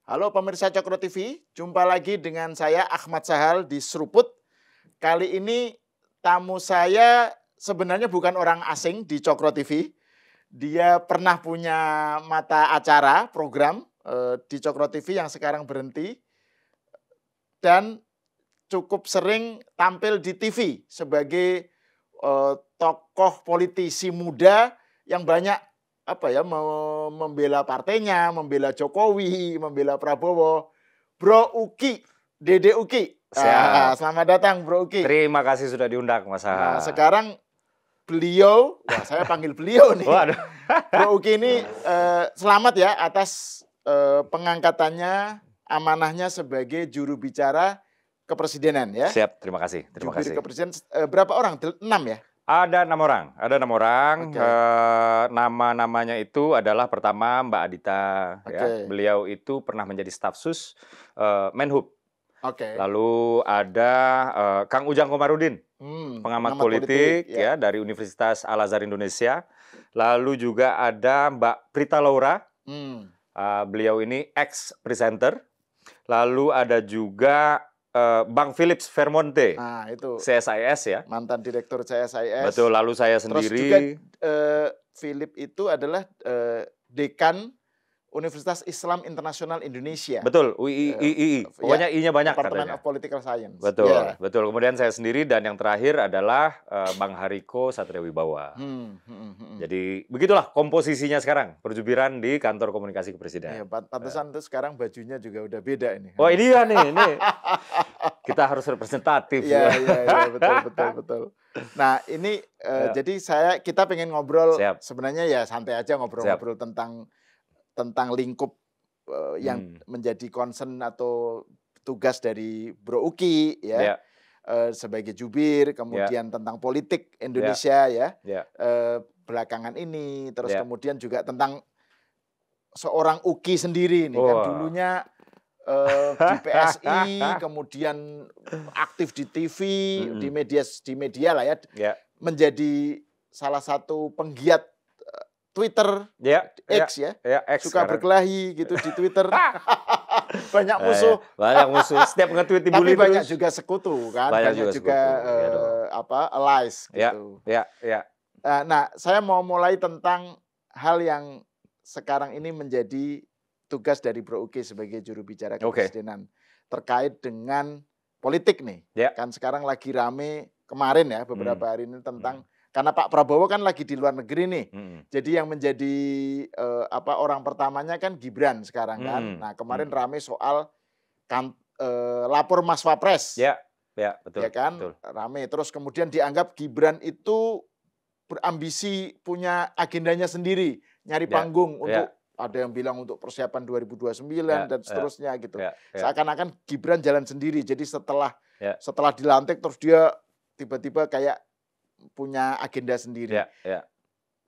Halo pemirsa Cokro TV, jumpa lagi dengan saya Ahmad Sahal di Seruput. Kali ini tamu saya sebenarnya bukan orang asing di Cokro TV. Dia pernah punya mata acara program di Cokro TV yang sekarang berhenti dan cukup sering tampil di TV sebagai tokoh politisi muda yang banyak membela partainya, membela Jokowi, membela Prabowo. Bro Uki, Dede Uki. Selamat datang Bro Uki. Terima kasih sudah diundang Mas Nah, sekarang beliau, saya panggil beliau nih. Waduh. Bro Uki ini selamat ya atas pengangkatannya, amanahnya sebagai juru bicara kepresidenan ya. Siap, terima kasih. Terima kasih. Kepresiden berapa orang? 6 ya? Ada 6 orang. Okay. Nama-namanya itu adalah pertama Mbak Adita. Ya. Beliau itu pernah menjadi staf sus Menhub. Lalu ada Kang Ujang Komarudin, pengamat politik ya dari Universitas Al Azhar Indonesia. Lalu juga ada Mbak Prita Laura. Beliau ini ex-presenter. Lalu ada juga Bang Philips Vermonte, itu CSIS ya, mantan direktur CSIS. Betul, lalu saya sendiri. Terus juga Philip itu adalah dekan Universitas Islam Internasional Indonesia. Betul, UII. Pokoknya I-nya banyak Department katanya. of Political Science. Betul, betul. Kemudian saya sendiri dan yang terakhir adalah Bang Hariko Satriawibawa. Jadi begitulah komposisinya sekarang, perjubiran di kantor komunikasi kepresidenan. Pantesan tuh sekarang bajunya juga udah beda ini. Oh ini ya nih. Kita harus representatif. Iya, betul. Nah ini jadi kita pengen ngobrol. Sebenarnya ya santai aja ngobrol-ngobrol tentang lingkup yang menjadi concern atau tugas dari Bro Uki ya. Sebagai jubir, kemudian tentang politik Indonesia belakangan ini, terus kemudian juga tentang seorang Uki sendiri nih kan dulunya di PSI, kemudian aktif di TV, di media lah ya, menjadi salah satu penggiat Twitter, X ya, suka berkelahi gitu di Twitter. Banyak musuh. Banyak musuh. Setiap nge-tweet dibully terus. Tapi banyak juga sekutu kan. Banyak juga allies gitu. Nah, saya mau mulai tentang hal yang sekarang ini menjadi tugas dari Bro Uki sebagai juru bicara kepresidenan terkait dengan politik nih. Kan sekarang lagi rame kemarin ya beberapa hari ini tentang karena Pak Prabowo kan lagi di luar negeri nih. Jadi yang menjadi orang pertamanya kan Gibran sekarang kan. Nah, kemarin rame soal lapor Mas Wapres. Betul. Ya kan? Betul. Rame. Terus kemudian dianggap Gibran itu berambisi punya agendanya sendiri, nyari panggung untuk ada yang bilang untuk persiapan 2029 dan seterusnya gitu. Seakan-akan Gibran jalan sendiri. Jadi setelah dilantik terus dia tiba-tiba kayak punya agenda sendiri.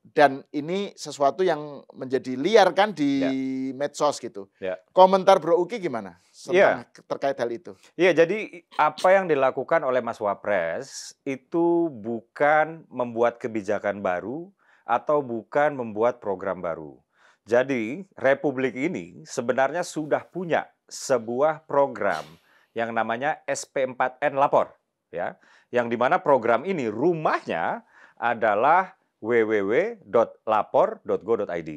Dan ini sesuatu yang menjadi liar kan di medsos gitu. Komentar Bro Uki gimana terkait hal itu? Jadi apa yang dilakukan oleh Mas Wapres itu bukan membuat kebijakan baru atau bukan membuat program baru. Jadi Republik ini sebenarnya sudah punya sebuah program yang namanya SP4N Lapor, ya, yang dimana program ini rumahnya adalah www.lapor.go.id,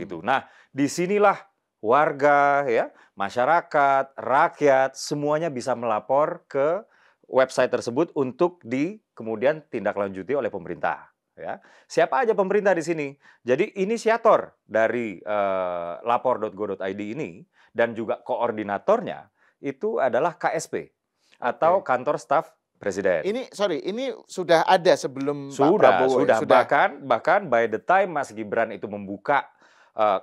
gitu. Nah, disinilah warga, ya, masyarakat, rakyat, semuanya bisa melapor ke website tersebut untuk kemudian tindak lanjuti oleh pemerintah. Ya, siapa aja pemerintah di sini. Jadi inisiator dari lapor.go.id ini dan juga koordinatornya itu adalah KSP atau Kantor Staf Presiden. Ini sudah ada sebelum Pak Prabowo. Sudah. Bahkan by the time Mas Gibran itu membuka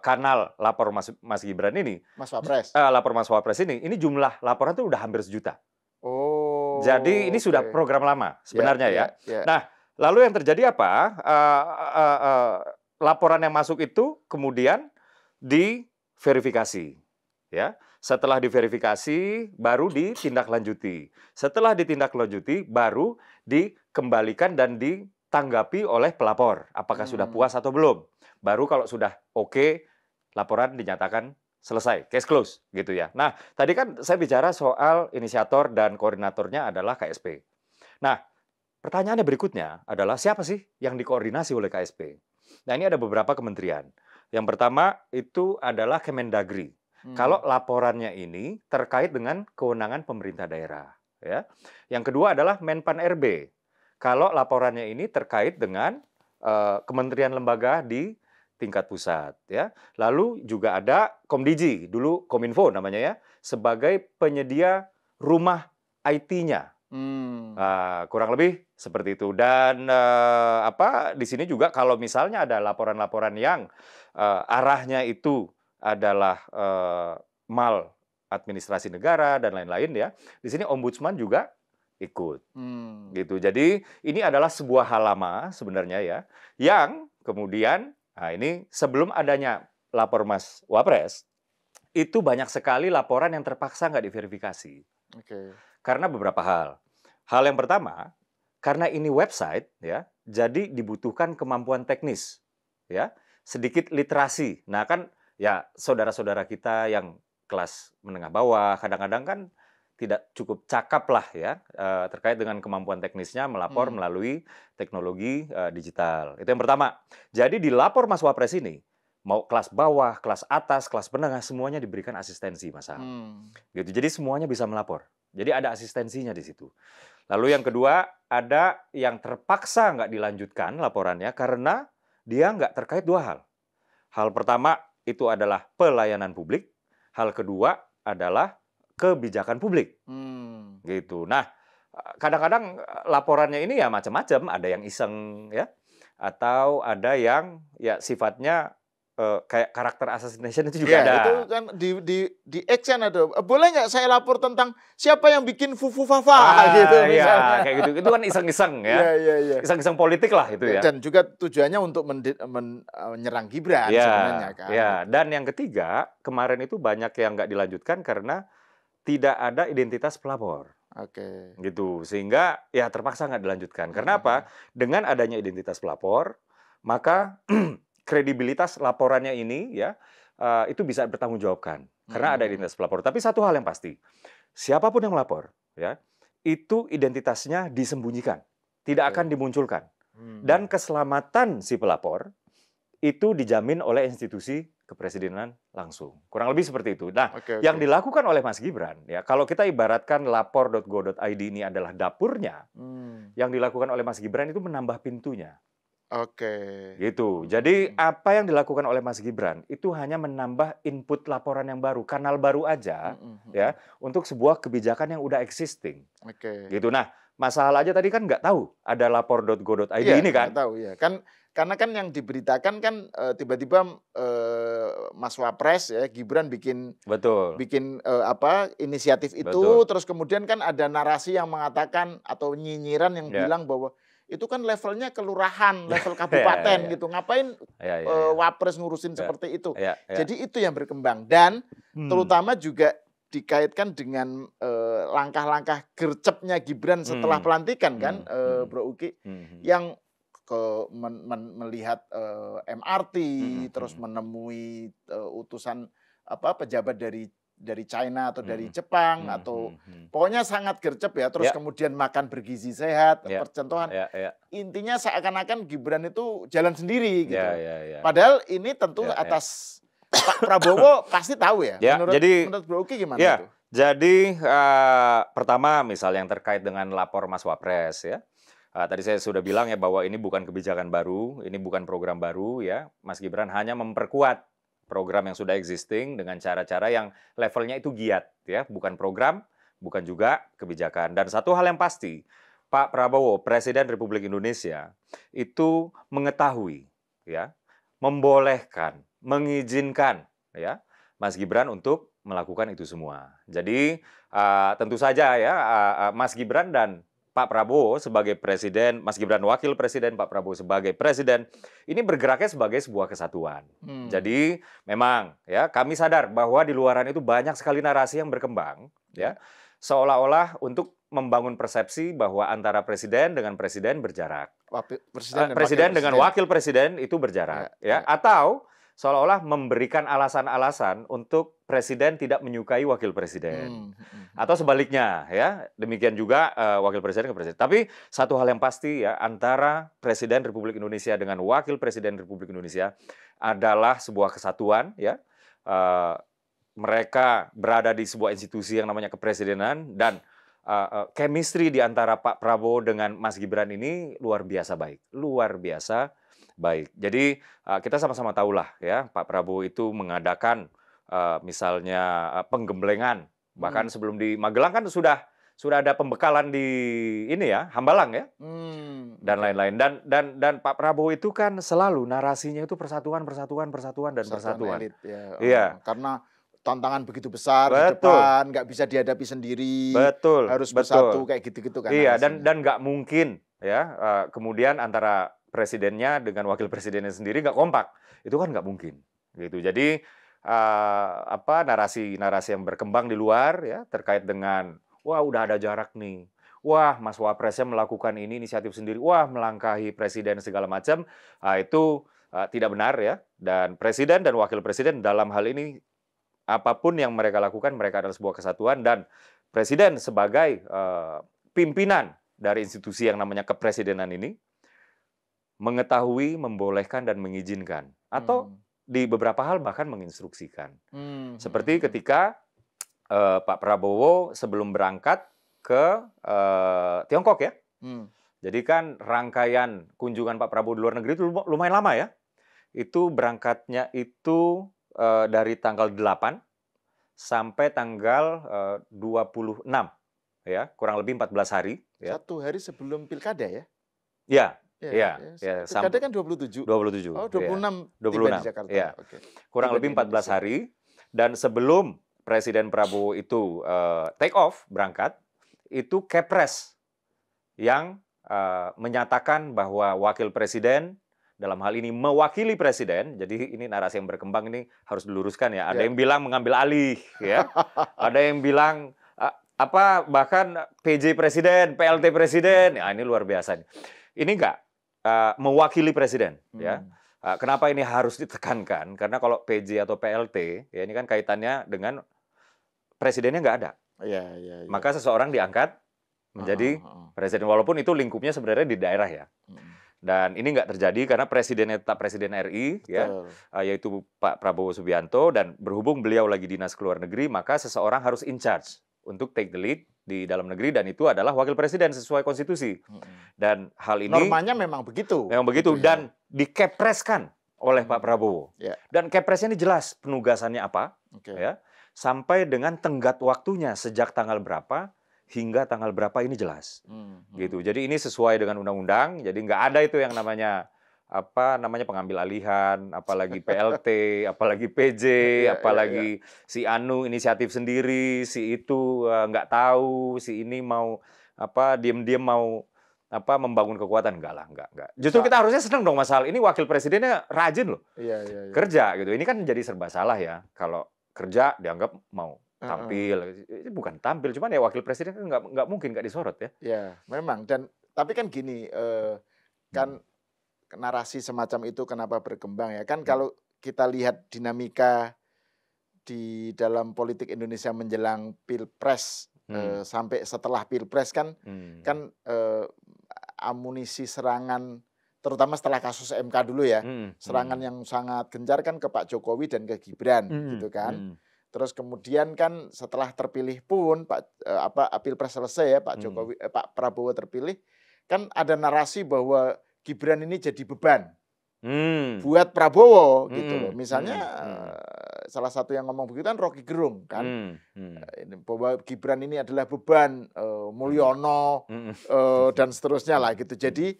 kanal lapor Mas Gibran ini, Mas Wapres. Lapor Mas Wapres ini jumlah laporan itu udah hampir 1 juta. Jadi ini sudah program lama sebenarnya ya. Nah, lalu yang terjadi apa? Laporan yang masuk itu kemudian diverifikasi, ya. Setelah diverifikasi, baru ditindaklanjuti. Setelah ditindaklanjuti, baru dikembalikan dan ditanggapi oleh pelapor. Apakah sudah puas atau belum? Baru kalau sudah oke, laporan dinyatakan selesai, case close gitu ya. Nah, tadi kan saya bicara soal inisiator dan koordinatornya adalah KSP. Nah, pertanyaannya berikutnya adalah siapa sih yang dikoordinasi oleh KSP? Nah, ini ada beberapa kementerian. Yang pertama itu adalah Kemendagri. Kalau laporannya ini terkait dengan kewenangan pemerintah daerah, ya. Yang kedua adalah Menpan RB. Kalau laporannya ini terkait dengan kementerian lembaga di tingkat pusat, ya. Lalu juga ada Komdiji, dulu Kominfo namanya ya, sebagai penyedia rumah IT-nya. Kurang lebih seperti itu. Dan di sini juga kalau misalnya ada laporan-laporan yang arahnya itu adalah mal administrasi negara dan lain-lain ya, di sini ombudsman juga ikut. Gitu. Jadi ini adalah sebuah hal lama sebenarnya ya, yang kemudian ini sebelum adanya lapor Mas Wapres, itu banyak sekali laporan yang terpaksa nggak diverifikasi. Karena beberapa hal. Hal yang pertama, karena ini website ya, jadi dibutuhkan kemampuan teknis ya, sedikit literasi. Nah kan ya saudara-saudara kita yang kelas menengah bawah kadang-kadang kan tidak cukup cakap lah ya terkait dengan kemampuan teknisnya melapor melalui teknologi digital. Itu yang pertama. Jadi di lapor Mas Wapres ini, mau kelas bawah, kelas atas, kelas menengah, semuanya diberikan asistensi Mas Ham. Gitu. Jadi semuanya bisa melapor. Jadi ada asistensinya di situ. Lalu yang kedua, ada yang terpaksa nggak dilanjutkan laporannya karena dia nggak terkait dua hal. Hal pertama itu adalah pelayanan publik. Hal kedua adalah kebijakan publik, gitu. Nah, kadang-kadang laporannya ini ya macam-macam, ada yang iseng ya, atau ada yang ya sifatnya kayak karakter assassination itu juga ada. Itu kan di action ada. Boleh nggak saya lapor tentang siapa yang bikin fufu fafa gitu misalnya. Kayak gitu. Itu kan iseng-iseng ya. Iseng-iseng politik lah itu ya. Dan juga tujuannya untuk menyerang Gibran sebenarnya kan. Dan yang ketiga, kemarin itu banyak yang nggak dilanjutkan karena tidak ada identitas pelapor. Gitu. Sehingga ya terpaksa nggak dilanjutkan. Karena apa? Dengan adanya identitas pelapor, maka kredibilitas laporannya ini ya itu bisa bertanggungjawabkan karena ada identitas pelapor. Tapi satu hal yang pasti, siapapun yang melapor ya, itu identitasnya disembunyikan, tidak akan dimunculkan. Dan keselamatan si pelapor itu dijamin oleh institusi kepresidenan langsung. Kurang lebih seperti itu. Nah, yang dilakukan oleh Mas Gibran ya, kalau kita ibaratkan lapor.go.id ini adalah dapurnya, yang dilakukan oleh Mas Gibran itu menambah pintunya. Gitu. Jadi apa yang dilakukan oleh Mas Gibran itu hanya menambah input laporan yang baru, kanal baru aja ya untuk sebuah kebijakan yang udah existing. Gitu. Nah, masalah aja tadi kan nggak tahu ada lapor.go.id ini kan? Nggak tahu ya. Karena kan yang diberitakan kan tiba-tiba Mas Wapres ya Gibran bikin inisiatif itu, terus kemudian kan ada narasi yang mengatakan atau nyinyiran yang bilang bahwa itu kan levelnya kelurahan, level kabupaten gitu. Ngapain Wapres ngurusin seperti itu? Jadi itu yang berkembang dan terutama juga dikaitkan dengan langkah-langkah gercepnya Gibran setelah pelantikan kan, Bro Uki, yang melihat MRT, terus menemui utusan pejabat dari China atau dari Jepang atau pokoknya sangat gercep ya, terus kemudian makan bergizi sehat, percontohan. Intinya seakan-akan Gibran itu jalan sendiri gitu. Padahal ini tentu atas Pak Prabowo pasti tahu ya. Menurut Bro Uki gimana itu? Jadi pertama misalnya yang terkait dengan lapor Mas Wapres ya. Tadi saya sudah bilang ya bahwa ini bukan kebijakan baru, ini bukan program baru ya. Mas Gibran hanya memperkuat program yang sudah existing dengan cara-cara yang levelnya itu giat ya, bukan program, bukan juga kebijakan. Dan satu hal yang pasti, Pak Prabowo, Presiden Republik Indonesia, itu mengetahui ya, membolehkan, mengizinkan ya Mas Gibran untuk melakukan itu semua. Jadi tentu saja ya Mas Gibran dan Pak Prabowo sebagai presiden, Mas Gibran wakil presiden, Pak Prabowo sebagai presiden, ini bergeraknya sebagai sebuah kesatuan. Jadi memang ya kami sadar bahwa di luaran itu banyak sekali narasi yang berkembang, ya seolah-olah untuk membangun persepsi bahwa antara presiden dengan presiden berjarak, presiden dengan wakil presiden itu berjarak, ya. Atau seolah-olah memberikan alasan-alasan untuk presiden tidak menyukai wakil presiden. Atau sebaliknya, ya. Demikian juga wakil presiden ke presiden. Tapi satu hal yang pasti ya, antara Presiden Republik Indonesia dengan Wakil Presiden Republik Indonesia adalah sebuah kesatuan, ya. Mereka berada di sebuah institusi yang namanya kepresidenan, dan chemistry di antara Pak Prabowo dengan Mas Gibran ini luar biasa baik. Luar biasa baik. Jadi kita sama-sama tahulah ya, Pak Prabowo itu mengadakan misalnya penggemblengan, bahkan sebelum di Magelang kan sudah ada pembekalan di ini ya, Hambalang ya, dan lain-lain. Dan Pak Prabowo itu kan selalu narasinya itu persatuan dan persatuan. Elit, ya. Iya. Karena tantangan begitu besar di Betul. depan, nggak bisa dihadapi sendiri. Betul. Harus bersatu kayak gitu-gitu kan. Iya, dan nggak mungkin ya kemudian antara presidennya dengan wakil presidennya sendiri nggak kompak, itu kan nggak mungkin gitu. Jadi narasi yang berkembang di luar ya terkait dengan wah udah ada jarak nih, wah Mas Wapresnya melakukan ini inisiatif sendiri, wah melangkahi presiden segala macam, itu tidak benar ya. Dan presiden dan wakil presiden dalam hal ini apapun yang mereka lakukan, mereka adalah sebuah kesatuan, dan presiden sebagai pimpinan dari institusi yang namanya kepresidenan ini mengetahui, membolehkan, dan mengizinkan. Atau di beberapa hal bahkan menginstruksikan. Seperti ketika Pak Prabowo sebelum berangkat ke Tiongkok ya. Jadi kan rangkaian kunjungan Pak Prabowo di luar negeri itu lumayan lama ya. Itu berangkatnya itu dari tanggal 8 sampai tanggal 26. Ya, kurang lebih 14 hari. Ya. 1 hari sebelum pilkada ya? Ya. Pilkada kan 27. 27. Oh, 26 ya. 26 tiba di Jakarta. Ya. Oke. Kurang lebih 14 hari. Dan sebelum Presiden Prabowo itu take off, berangkat, itu Kepres yang menyatakan bahwa wakil presiden dalam hal ini mewakili presiden. Jadi ini narasi yang berkembang ini harus diluruskan ya. Ada yang bilang mengambil alih ya. Ada yang bilang bahkan PJ presiden, PLT presiden. Ya, ini luar biasa nih. Ini enggak mewakili presiden ya. Kenapa ini harus ditekankan? Karena kalau PJ atau PLT ya ini kan kaitannya dengan presidennya nggak ada. Iya. Maka seseorang diangkat menjadi presiden, walaupun itu lingkupnya sebenarnya di daerah ya. Dan ini nggak terjadi karena presidennya tetap presiden RI ya, yaitu Pak Prabowo Subianto, dan berhubung beliau lagi dinas ke luar negeri, maka seseorang harus in charge untuk take the lead di dalam negeri, dan itu adalah wakil presiden sesuai konstitusi. Dan hal ini normanya memang begitu. Gitu, dan dikepreskan oleh Pak Prabowo. Dan kepresnya ini jelas penugasannya apa, ya, sampai dengan tenggat waktunya sejak tanggal berapa hingga tanggal berapa ini jelas. Gitu. Jadi ini sesuai dengan undang-undang. Jadi nggak ada itu yang namanya pengambil alihan, apalagi PLT, apalagi PJ, apalagi si Anu inisiatif sendiri, si itu nggak tahu, si ini mau diam-diam mau membangun kekuatan. Enggak. Justru kita harusnya senang dong Mas Hal. Ini wakil presidennya rajin loh. Kerja gitu. Ini kan jadi serba salah ya. Kalau kerja dianggap mau tampil. Itu bukan tampil, cuman ya wakil presiden kan nggak mungkin nggak disorot ya. Ya, memang. Tapi kan gini, kan narasi semacam itu kenapa berkembang ya? Kan kalau kita lihat dinamika di dalam politik Indonesia menjelang Pilpres sampai setelah Pilpres kan amunisi serangan, terutama setelah kasus MK dulu ya, serangan yang sangat gencar kan ke Pak Jokowi dan ke Gibran gitu kan. Terus kemudian kan setelah terpilih pun Pilpres selesai ya, Pak Prabowo terpilih, kan ada narasi bahwa Gibran ini jadi beban buat Prabowo gitu loh. Misalnya salah satu yang ngomong begitu kan Rocky Gerung kan, bahwa Gibran ini adalah beban Mulyono dan seterusnya lah gitu. Jadi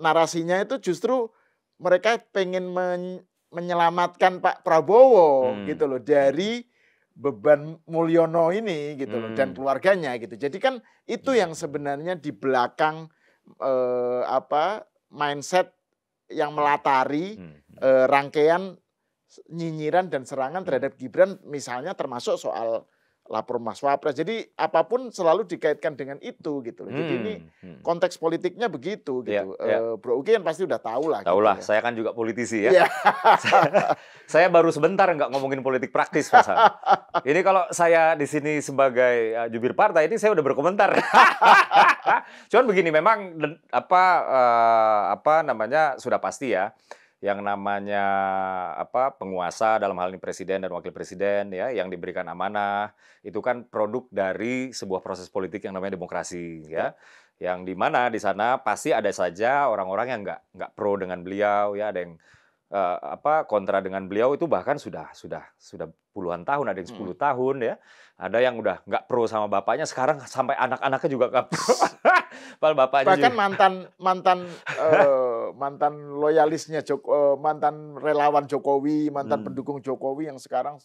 narasinya itu justru mereka pengen menyelamatkan Pak Prabowo gitu loh dari beban Mulyono ini gitu loh dan keluarganya gitu. Jadi kan itu yang sebenarnya di belakang mindset yang melatari rangkaian nyinyiran dan serangan terhadap Gibran, misalnya termasuk soal lapor Mas Wapres. Jadi apapun selalu dikaitkan dengan itu gitu loh. Jadi ini konteks politiknya begitu gitu. Bro Uki kan pasti udah tahu lah. Tahu lah, gitu, saya kan juga politisi ya. Saya baru sebentar nggak ngomongin politik praktis, Mas. Ini kalau saya di sini sebagai jubir partai ini saya udah berkomentar. Cuman begini, memang apa namanya sudah pasti ya. Yang namanya penguasa dalam hal ini presiden dan wakil presiden ya yang diberikan amanah itu kan produk dari sebuah proses politik yang namanya demokrasi ya. Yang di mana di sana pasti ada saja orang-orang yang nggak pro dengan beliau ya, ada yang kontra dengan beliau itu bahkan sudah puluhan tahun, ada yang 10 tahun ya. Ada yang udah nggak pro sama bapaknya, sekarang sampai anak-anaknya juga nggak pro. Bapaknya bahkan juga. mantan loyalisnya mantan relawan Jokowi, mantan pendukung Jokowi yang sekarang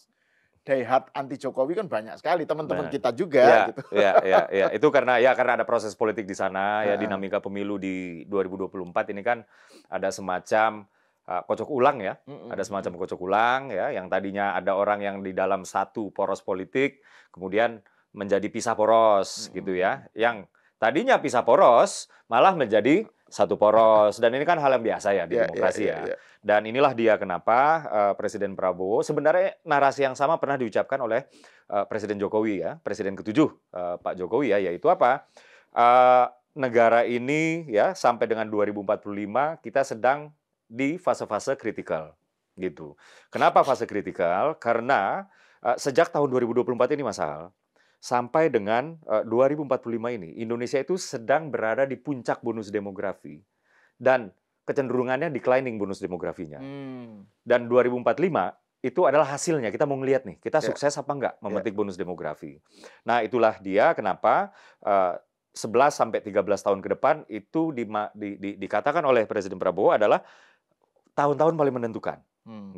diehard anti Jokowi kan banyak sekali, teman-teman kita juga gitu. Ya. Itu karena ada proses politik di sana ya, dinamika pemilu di 2024 ini kan ada semacam kocok ulang ya. Ada semacam kocok ulang ya, yang tadinya ada orang yang di dalam satu poros politik kemudian menjadi pisah poros gitu ya. Yang tadinya pisah poros malah menjadi satu poros, dan ini kan hal yang biasa ya di demokrasi ya. Dan inilah dia kenapa Presiden Prabowo, sebenarnya narasi yang sama pernah diucapkan oleh Presiden Jokowi ya, Presiden ke-7 Pak Jokowi ya, yaitu apa? Negara ini ya sampai dengan 2045 kita sedang di fase-fase kritikal gitu. Kenapa fase kritikal? Karena sejak tahun 2024 ini Mas Al, sampai dengan 2045 ini, Indonesia itu sedang berada di puncak bonus demografi. Dan kecenderungannya declining bonus demografinya. Dan 2045 itu adalah hasilnya. Kita mau ngelihat nih, kita sukses apa enggak memetik bonus demografi. Nah, itulah dia kenapa 11 sampai 13 tahun ke depan itu dikatakan oleh Presiden Prabowo adalah tahun-tahun paling menentukan.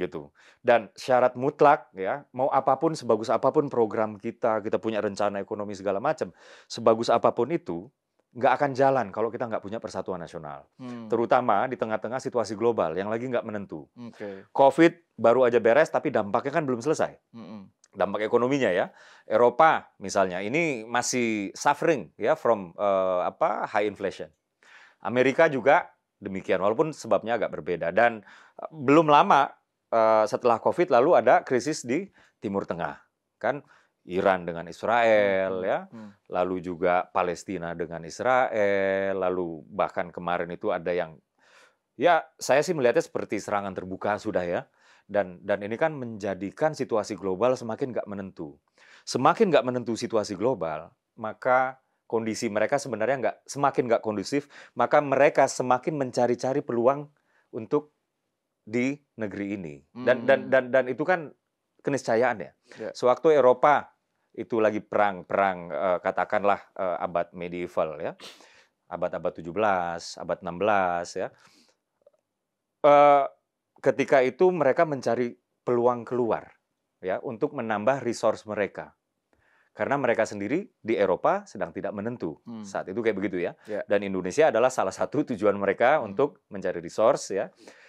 Gitu. Dan syarat mutlak ya, mau apapun, sebagus apapun program kita punya rencana ekonomi segala macam, sebagus apapun itu nggak akan jalan kalau kita nggak punya persatuan nasional. Terutama di tengah-tengah situasi global yang lagi nggak menentu. COVID baru aja beres tapi dampaknya kan belum selesai. Dampak ekonominya ya, Eropa misalnya ini masih suffering ya from high inflation. Amerika juga demikian, walaupun sebabnya agak berbeda. Dan belum lama setelah COVID lalu ada krisis di Timur Tengah, kan Iran dengan Israel ya, lalu juga Palestina dengan Israel, lalu bahkan kemarin itu ada yang ya saya sih melihatnya seperti serangan terbuka sudah ya, dan ini kan menjadikan situasi global semakin nggak menentu. Semakin nggak menentu situasi global, maka kondisi mereka sebenarnya semakin nggak kondusif, maka mereka semakin mencari-cari peluang untuk di negeri ini. Dan itu kan keniscayaan ya. Sewaktu Eropa itu lagi perang katakanlah abad medieval ya. Abad-abad 17, abad 16 ya. Ketika itu mereka mencari peluang keluar ya untuk menambah resource mereka. Karena mereka sendiri di Eropa sedang tidak menentu. Saat itu kayak begitu ya. Dan Indonesia adalah salah satu tujuan mereka untuk mencari resource ya.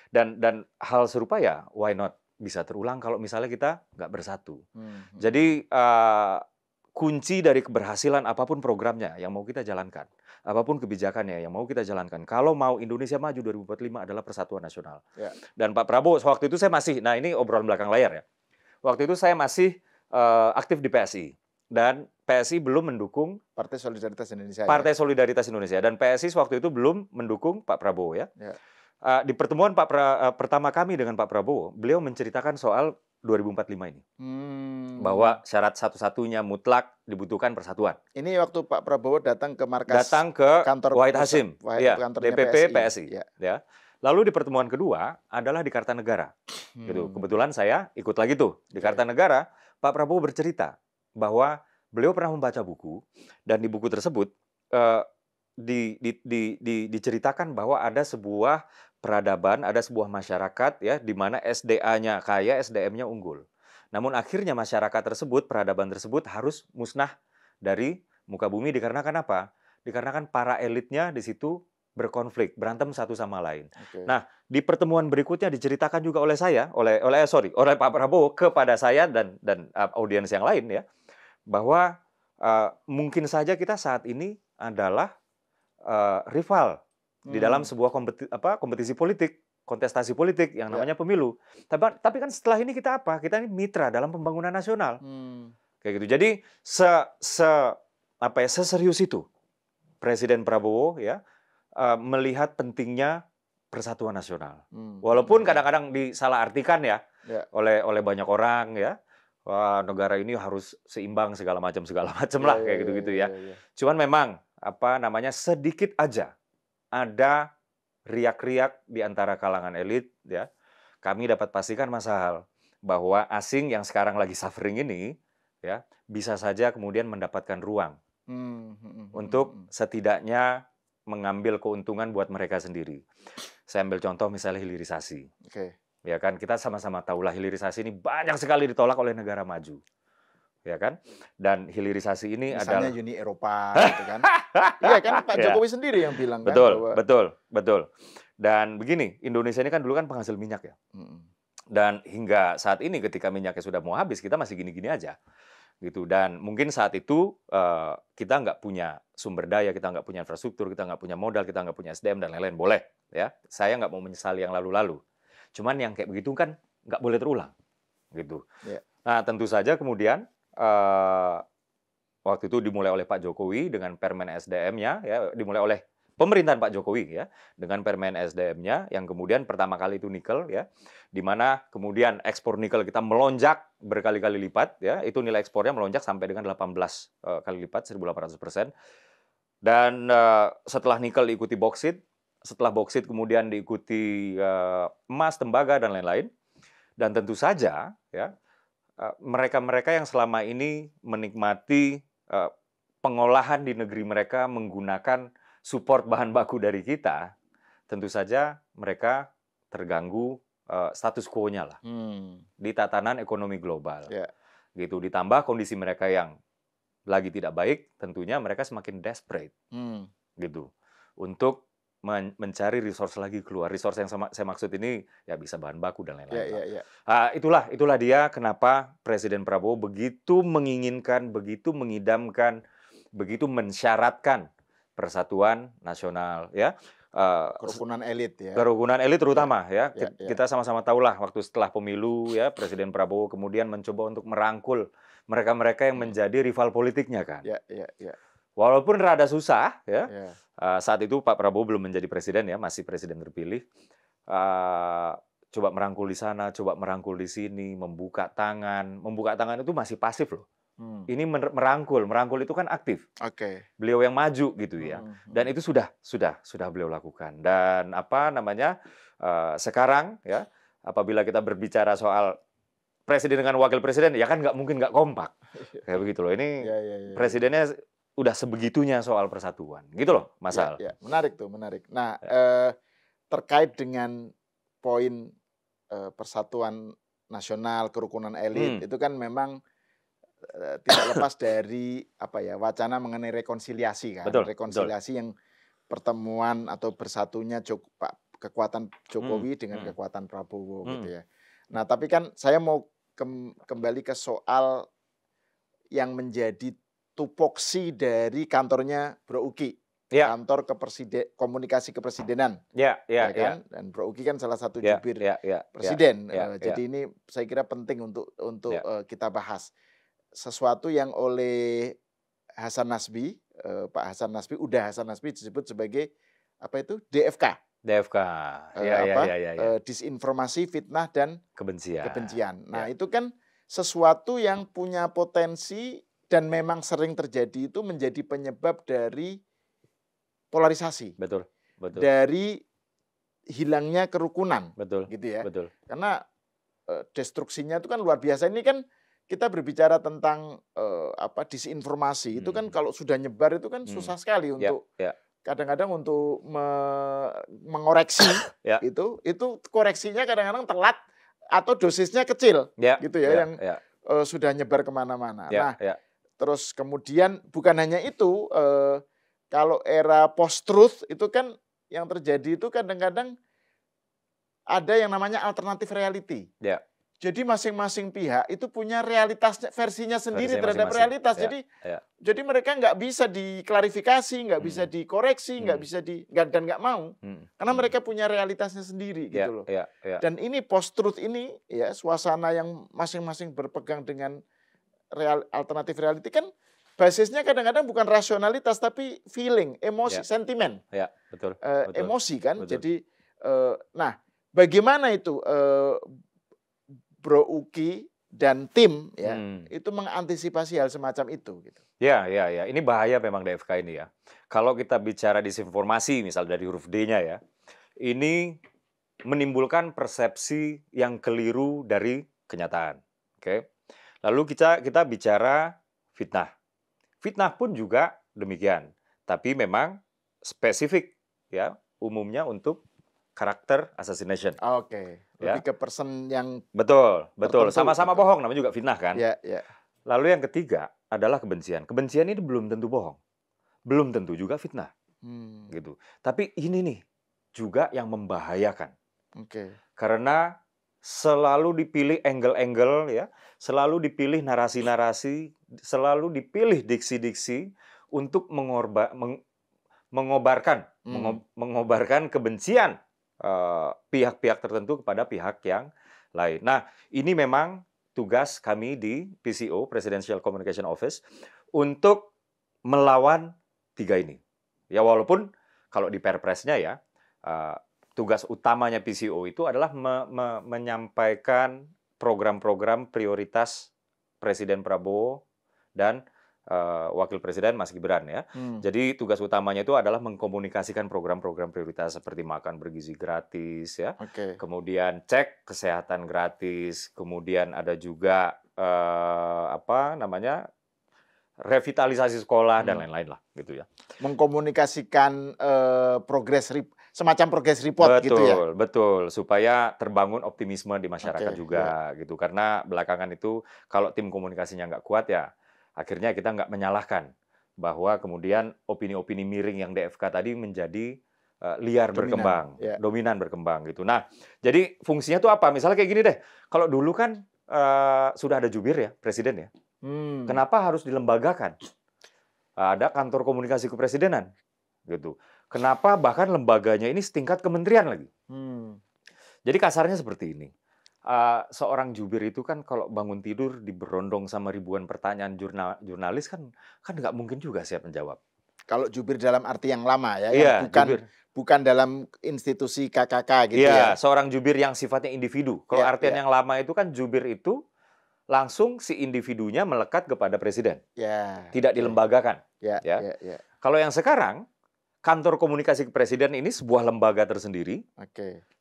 Dan hal serupa ya, why not bisa terulang kalau misalnya kita nggak bersatu. Jadi kunci dari keberhasilan apapun programnya yang mau kita jalankan, apapun kebijakannya yang mau kita jalankan, kalau mau Indonesia maju 2045 adalah persatuan nasional. Dan Pak Prabowo, waktu itu saya masih, nah ini obrolan belakang layar ya, waktu itu saya masih aktif di PSI. Dan PSI belum mendukung Partai Solidaritas Indonesia. Partai Solidaritas Indonesia. Dan PSI waktu itu belum mendukung Pak Prabowo ya. Di pertemuan pertama kami dengan Pak Prabowo, beliau menceritakan soal 2045 ini. Bahwa syarat satu-satunya mutlak dibutuhkan persatuan. Ini waktu Pak Prabowo datang ke markas, datang ke kantor Wahid Hasim, DPP PSI. Ya. Lalu di pertemuan kedua adalah di Kartanegara. Gitu. Kebetulan saya ikut lagi tuh di Kartanegara. Pak Prabowo bercerita bahwa beliau pernah membaca buku, dan di buku tersebut diceritakan bahwa ada sebuah peradaban, ada sebuah masyarakat ya di mana SDA-nya kaya, SDM-nya unggul. Namun akhirnya masyarakat tersebut, peradaban tersebut harus musnah dari muka bumi dikarenakan apa? Dikarenakan para elitnya di situ berkonflik, berantem satu sama lain. Nah, di pertemuan berikutnya diceritakan juga oleh Pak Prabowo kepada saya dan audiens yang lain ya, bahwa mungkin saja kita saat ini adalah rival di dalam sebuah kompetisi politik, kontestasi politik yang namanya pemilu. Tapi kan setelah ini kita apa? Kita ini mitra dalam pembangunan nasional. Kayak gitu. Jadi seserius itu Presiden Prabowo ya melihat pentingnya persatuan nasional. Walaupun kadang-kadang disalahartikan ya oleh banyak orang ya. Wah, negara ini harus seimbang segala macam lah kayak gitu-gitu ya. Cuman memang sedikit aja ada riak-riak di antara kalangan elit ya. Kami dapat pastikan Mas Hal bahwa asing yang sekarang lagi suffering ini ya bisa saja kemudian mendapatkan ruang untuk setidaknya mengambil keuntungan buat mereka sendiri. Saya ambil contoh misalnya hilirisasi. Ya kan, kita sama-sama tahulah hilirisasi ini banyak sekali ditolak oleh negara maju. Ya kan? Dan hilirisasi ini misalnya Uni Eropa gitu kan. Iya kan, Pak Jokowi sendiri yang bilang kan bahwa... Betul. Dan begini, Indonesia ini kan dulu kan penghasil minyak ya. Dan hingga saat ini ketika minyaknya sudah mau habis, kita masih gini-gini aja. Gitu. Dan mungkin saat itu kita nggak punya sumber daya, kita nggak punya infrastruktur, kita nggak punya modal, kita nggak punya SDM dan lain-lain. Boleh, ya. Saya nggak mau menyesali yang lalu-lalu. Cuman yang kayak begitu kan nggak boleh terulang, gitu. Nah, tentu saja kemudian waktu itu dimulai oleh Pak Jokowi dengan Permen SDM-nya, ya, dimulai oleh pemerintahan Pak Jokowi ya dengan Permen SDM-nya yang kemudian pertama kali itu nikel ya, di mana kemudian ekspor nikel kita melonjak berkali-kali lipat ya, itu nilai ekspornya melonjak sampai dengan 18 kali lipat 1.800%. Dan setelah nikel diikuti boksit, setelah boksit kemudian diikuti emas, tembaga dan lain-lain. Dan tentu saja ya mereka-mereka yang selama ini menikmati pengolahan di negeri mereka menggunakan support bahan baku dari kita, tentu saja mereka terganggu status quo-nya lah di tatanan ekonomi global. Gitu. Ditambah kondisi mereka yang lagi tidak baik, tentunya mereka semakin desperate gitu untuk mencari resource lagi keluar. Resource yang saya maksud ini ya bisa bahan baku dan lain-lain. Itulah dia kenapa Presiden Prabowo begitu menginginkan, begitu mengidamkan, begitu mensyaratkan persatuan nasional ya. Kerukunan elit ya. Kerukunan elit terutama ya. Kita sama-sama tahulah waktu setelah pemilu ya Presiden Prabowo kemudian mencoba untuk merangkul mereka-mereka yang menjadi rival politiknya kan. Walaupun rada susah ya. Saat itu Pak Prabowo belum menjadi presiden ya, masih presiden terpilih. Coba merangkul di sana, coba merangkul di sini, membuka tangan. Membuka tangan itu masih pasif loh. Ini merangkul itu kan aktif. Beliau yang maju gitu ya. Dan itu sudah beliau lakukan. Dan sekarang ya, apabila kita berbicara soal presiden dengan wakil presiden, ya kan nggak mungkin nggak kompak. Kayak begitu loh. Ini presidennya udah sebegitunya soal persatuan. Gitu loh, Mas Al. Menarik tuh, menarik. Nah, terkait dengan poin persatuan nasional, kerukunan elit, itu kan memang tidak lepas dari wacana mengenai rekonsiliasi kan. Rekonsiliasi yang pertemuan atau bersatunya kekuatan Jokowi dengan kekuatan Prabowo gitu ya. Nah, tapi kan saya mau kembali ke soal yang menjadi tupoksi dari kantornya Bro Uki, kantor komunikasi kepresidenan, kan? Dan Bro Uki kan salah satu jubir presiden. Jadi ini saya kira penting untuk kita bahas sesuatu yang oleh Hasan Nasbi, Pak Hasan Nasbi, Hasan Nasbi disebut sebagai DFK. Disinformasi, fitnah dan kebencian. Nah, itu kan sesuatu yang punya potensi dan memang sering terjadi itu menjadi penyebab dari polarisasi. Betul. Dari hilangnya kerukunan. Gitu ya. Karena destruksinya itu kan luar biasa. Ini kan kita berbicara tentang disinformasi. Itu kan kalau sudah nyebar itu kan susah sekali untuk kadang-kadang untuk mengoreksi itu koreksinya kadang-kadang telat atau dosisnya kecil gitu ya yang sudah nyebar kemana-mana. Terus kemudian bukan hanya itu, kalau era post-truth itu kan yang terjadi itu kadang-kadang ada yang namanya alternative reality. Jadi masing-masing pihak itu punya realitasnya, versinya sendiri terhadap realitas. Jadi mereka nggak bisa diklarifikasi, nggak bisa dikoreksi, nggak bisa dan nggak mau, karena mereka punya realitasnya sendiri gitu loh. Dan ini post-truth ini ya, suasana yang masing-masing berpegang dengan alternatif reality kan basisnya kadang-kadang bukan rasionalitas tapi feeling, emosi, sentimen. Betul. Emosi kan. Betul. Jadi nah, bagaimana itu Bro Uki dan tim ya itu mengantisipasi hal semacam itu gitu. Ya. Ini bahaya memang DFK ini ya. Kalau kita bicara disinformasi misal dari huruf D-nya ya, ini menimbulkan persepsi yang keliru dari kenyataan. Oke. Lalu kita bicara fitnah. Fitnah pun juga demikian. Tapi memang spesifik ya, umumnya untuk karakter assassination. Oke. Lebih ke person yang betul. Sama-sama bohong, namanya juga fitnah kan. Ya. Lalu yang ketiga adalah kebencian. Kebencian ini belum tentu bohong, belum tentu juga fitnah, gitu. Tapi ini nih juga yang membahayakan. Karena selalu dipilih angle-angle ya, selalu dipilih narasi-narasi, selalu dipilih diksi-diksi untuk mengobarkan kebencian pihak-pihak tertentu kepada pihak yang lain. Nah, ini memang tugas kami di PCO, Presidential Communication Office, untuk melawan tiga ini. Ya, walaupun kalau di Perpresnya ya, tugas utamanya PCO itu adalah menyampaikan program-program prioritas Presiden Prabowo dan Wakil Presiden Mas Gibran ya. Jadi tugas utamanya itu adalah mengkomunikasikan program-program prioritas seperti makan bergizi gratis ya. Kemudian cek kesehatan gratis, kemudian ada juga revitalisasi sekolah dan lain-lain lah gitu ya. Mengkomunikasikan semacam progress report gitu ya. Betul, supaya terbangun optimisme di masyarakat juga gitu. Karena belakangan itu kalau tim komunikasinya nggak kuat ya, akhirnya kita nggak menyalahkan bahwa kemudian opini-opini miring yang DFK tadi menjadi liar berkembang, dominan berkembang gitu. Nah, jadi fungsinya tuh apa? Misalnya kayak gini deh, kalau dulu kan sudah ada jubir ya, presiden ya. Kenapa harus dilembagakan? Ada kantor komunikasi kepresidenan, gitu. Kenapa bahkan lembaganya ini setingkat kementerian lagi? Jadi kasarnya seperti ini. Seorang jubir itu kan kalau bangun tidur diberondong sama ribuan pertanyaan jurnalis kan nggak mungkin juga siap menjawab. Kalau jubir dalam arti yang lama ya, yang bukan dalam institusi KKK gitu ya. Seorang jubir yang sifatnya individu. Kalau artian yang lama itu kan jubir itu langsung si individunya melekat kepada presiden, tidak dilembagakan. Kalau yang sekarang kantor komunikasi kepresiden ini sebuah lembaga tersendiri,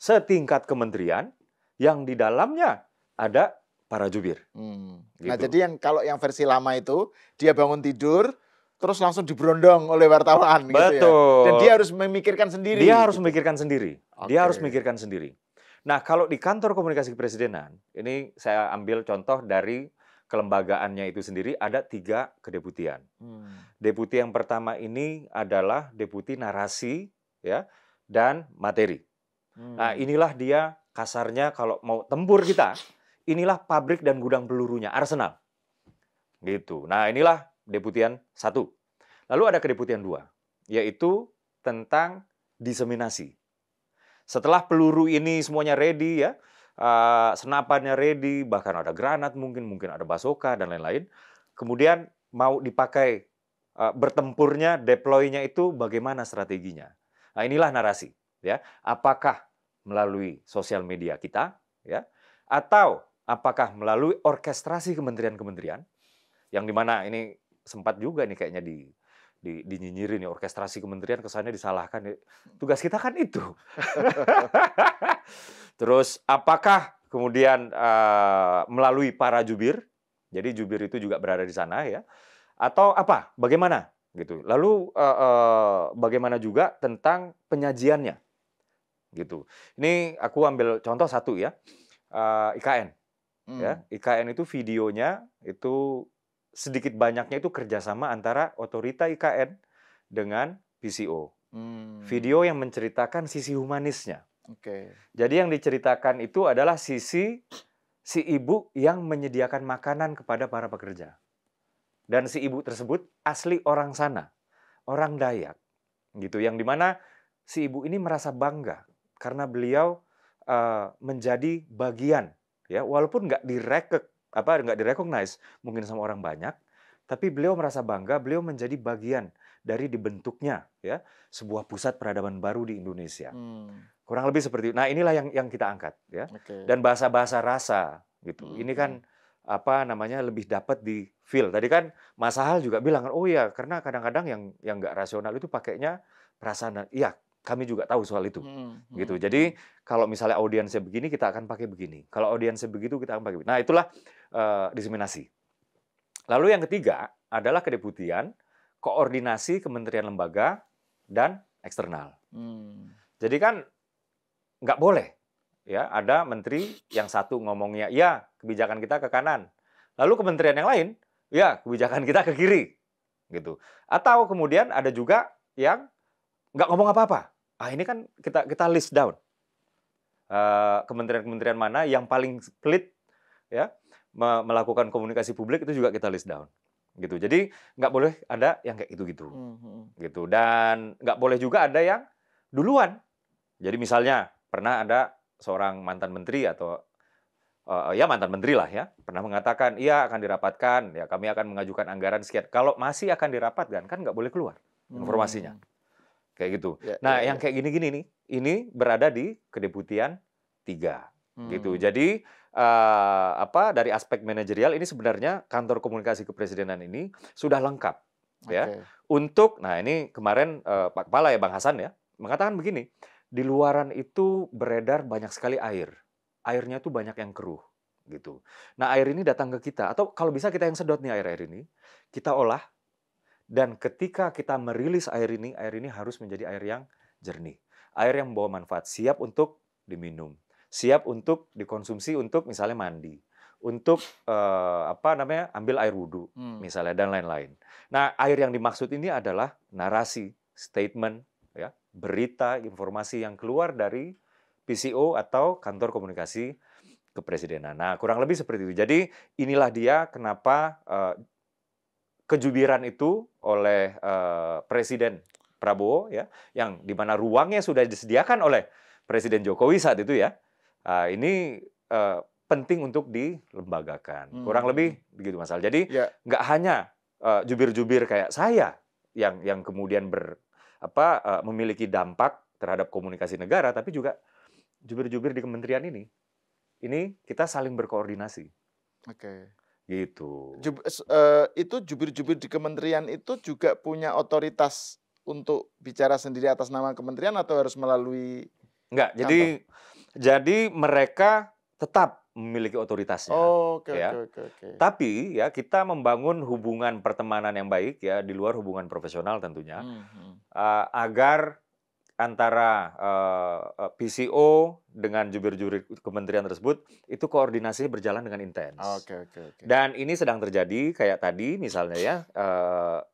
setingkat kementerian, yang di dalamnya ada para jubir. Gitu. Nah, jadi kalau yang versi lama itu dia bangun tidur terus langsung diberondong oleh wartawan. Betul. Gitu ya. Dan dia harus memikirkan sendiri. Dia harus memikirkan sendiri. Dia harus memikirkan sendiri. Nah, kalau di kantor komunikasi kepresidenan, ini saya ambil contoh dari kelembagaannya itu sendiri, ada 3 kedeputian. Deputi yang pertama ini adalah deputi narasi ya dan materi. Nah, inilah dia kasarnya kalau mau tempur kita, inilah pabrik dan gudang pelurunya, arsenal. Gitu. Nah, inilah deputian 1. Lalu ada kedeputian 2, yaitu tentang diseminasi. Setelah peluru ini semuanya ready ya, senapannya ready, bahkan ada granat mungkin ada bazooka dan lain-lain. Kemudian mau dipakai bertempurnya, deploy-nya itu bagaimana strateginya. Nah, inilah narasi ya. Apakah melalui sosial media kita ya, atau apakah melalui orkestrasi kementerian-kementerian yang dimana ini sempat juga nih kayaknya dinyinyirin nih, orkestrasi kementerian kesannya disalahkan. Tugas kita kan itu. Terus apakah kemudian melalui para jubir, jadi jubir itu juga berada di sana ya, atau apa? Bagaimana? Gitu. Lalu bagaimana juga tentang penyajiannya? Gitu. Ini aku ambil contoh satu ya, IKN. Ya, IKN itu videonya itu sedikit banyaknya itu kerjasama antara otorita IKN dengan PCO. Video yang menceritakan sisi humanisnya. Jadi yang diceritakan itu adalah sisi si ibu yang menyediakan makanan kepada para pekerja. Dan si ibu tersebut asli orang sana, orang Dayak, gitu. Yang dimana si ibu ini merasa bangga karena beliau menjadi bagian, ya, walaupun nggak direcognize mungkin sama orang banyak, tapi beliau merasa bangga, beliau menjadi bagian dari dibentuknya, ya, sebuah pusat peradaban baru di Indonesia. Kurang lebih seperti itu. Nah, inilah yang kita angkat, ya. Dan bahasa-bahasa rasa, gitu. Ini kan lebih dapat di feel. Tadi kan Mas Sahal juga bilang, oh ya, karena kadang-kadang yang nggak rasional itu pakainya perasaan. Iya, kami juga tahu soal itu, gitu. Jadi kalau misalnya audiensnya begini, kita akan pakai begini. Kalau audiensnya begitu, kita akan pakai begini. Nah, itulah diseminasi. Lalu yang ketiga adalah kedeputian, koordinasi kementerian lembaga dan eksternal. Jadi kan nggak boleh, ya, ada menteri yang satu ngomongnya, ya, kebijakan kita ke kanan. Lalu kementerian yang lain, ya, kebijakan kita ke kiri, gitu. Atau kemudian ada juga yang nggak ngomong apa-apa. Ini kan kita list down kementerian-kementerian mana yang paling split, ya, melakukan komunikasi publik, itu juga kita list down, gitu. Jadi nggak boleh ada yang kayak gitu-gitu, gitu. Dan nggak boleh juga ada yang duluan. Jadi misalnya pernah ada seorang mantan menteri atau ya mantan menteri lah, ya, pernah mengatakan iya akan dirapatkan, ya, kami akan mengajukan anggaran sekian. Kalau masih akan dirapatkan kan nggak boleh keluar informasinya. Kayak gitu. Nah, yang kayak gini-gini nih, ini berada di kedeputian 3, gitu. Jadi dari aspek manajerial ini sebenarnya kantor komunikasi kepresidenan ini sudah lengkap, ya. Untuk, nah ini kemarin Pak Kepala, ya, Bang Hasan, ya, mengatakan begini, di luaran itu beredar banyak sekali air. Airnya tuh banyak yang keruh, gitu. Nah, air ini datang ke kita, atau kalau bisa kita yang sedot nih air-air ini, kita olah. Dan ketika kita merilis air ini harus menjadi air yang jernih. Air yang membawa manfaat, siap untuk diminum, siap untuk dikonsumsi untuk misalnya mandi, untuk ambil air wudhu, misalnya, dan lain-lain. Nah, air yang dimaksud ini adalah narasi, statement, ya, berita, informasi yang keluar dari PCO atau kantor komunikasi kepresidenan. Nah, kurang lebih seperti itu. Jadi inilah dia kenapa kejubiran itu oleh Presiden Prabowo, ya, yang di mana ruangnya sudah disediakan oleh Presiden Jokowi saat itu, ya, ini penting untuk dilembagakan. Kurang lebih begitu, Mas Al. Jadi nggak hanya jubir-jubir kayak saya yang kemudian memiliki dampak terhadap komunikasi negara, tapi juga jubir-jubir di kementerian ini kita saling berkoordinasi. Gitu. Itu jubir-jubir di kementerian itu juga punya otoritas untuk bicara sendiri atas nama kementerian atau harus melalui? Enggak, jadi mereka tetap memiliki otoritasnya. Oke. Tapi ya kita membangun hubungan pertemanan yang baik, ya, di luar hubungan profesional tentunya, agar antara PCO dengan jubir-jubir kementerian tersebut itu koordinasinya berjalan dengan intens. Dan ini sedang terjadi kayak tadi misalnya, ya,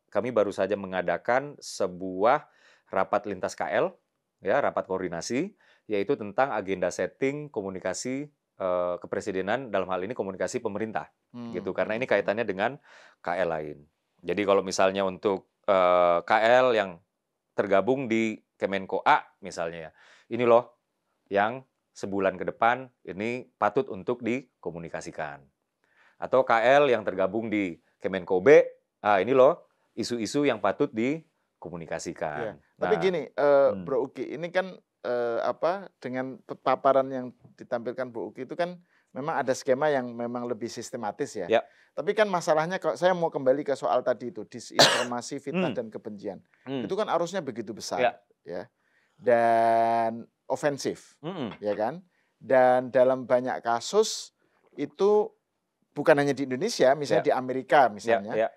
kami baru saja mengadakan sebuah rapat lintas KL, ya, rapat koordinasi, yaitu tentang agenda setting komunikasi kepresidenan, dalam hal ini komunikasi pemerintah, gitu. Karena ini kaitannya dengan KL lain. Jadi kalau misalnya untuk KL yang tergabung di Kemenko A misalnya, ya, ini loh yang sebulan ke depan ini patut untuk dikomunikasikan. Atau KL yang tergabung di Kemenko B, ini loh isu-isu yang patut dikomunikasikan. Tapi gini, Bro Uki, ini kan dengan paparan yang ditampilkan Bro Uki itu kan memang ada skema yang memang lebih sistematis, ya. Tapi kan masalahnya, kalau saya mau kembali ke soal tadi itu, disinformasi, fitnah, dan kebencian. Itu kan arusnya begitu besar, ya. Dan ofensif, ya kan? Dan dalam banyak kasus itu bukan hanya di Indonesia, misalnya di Amerika misalnya,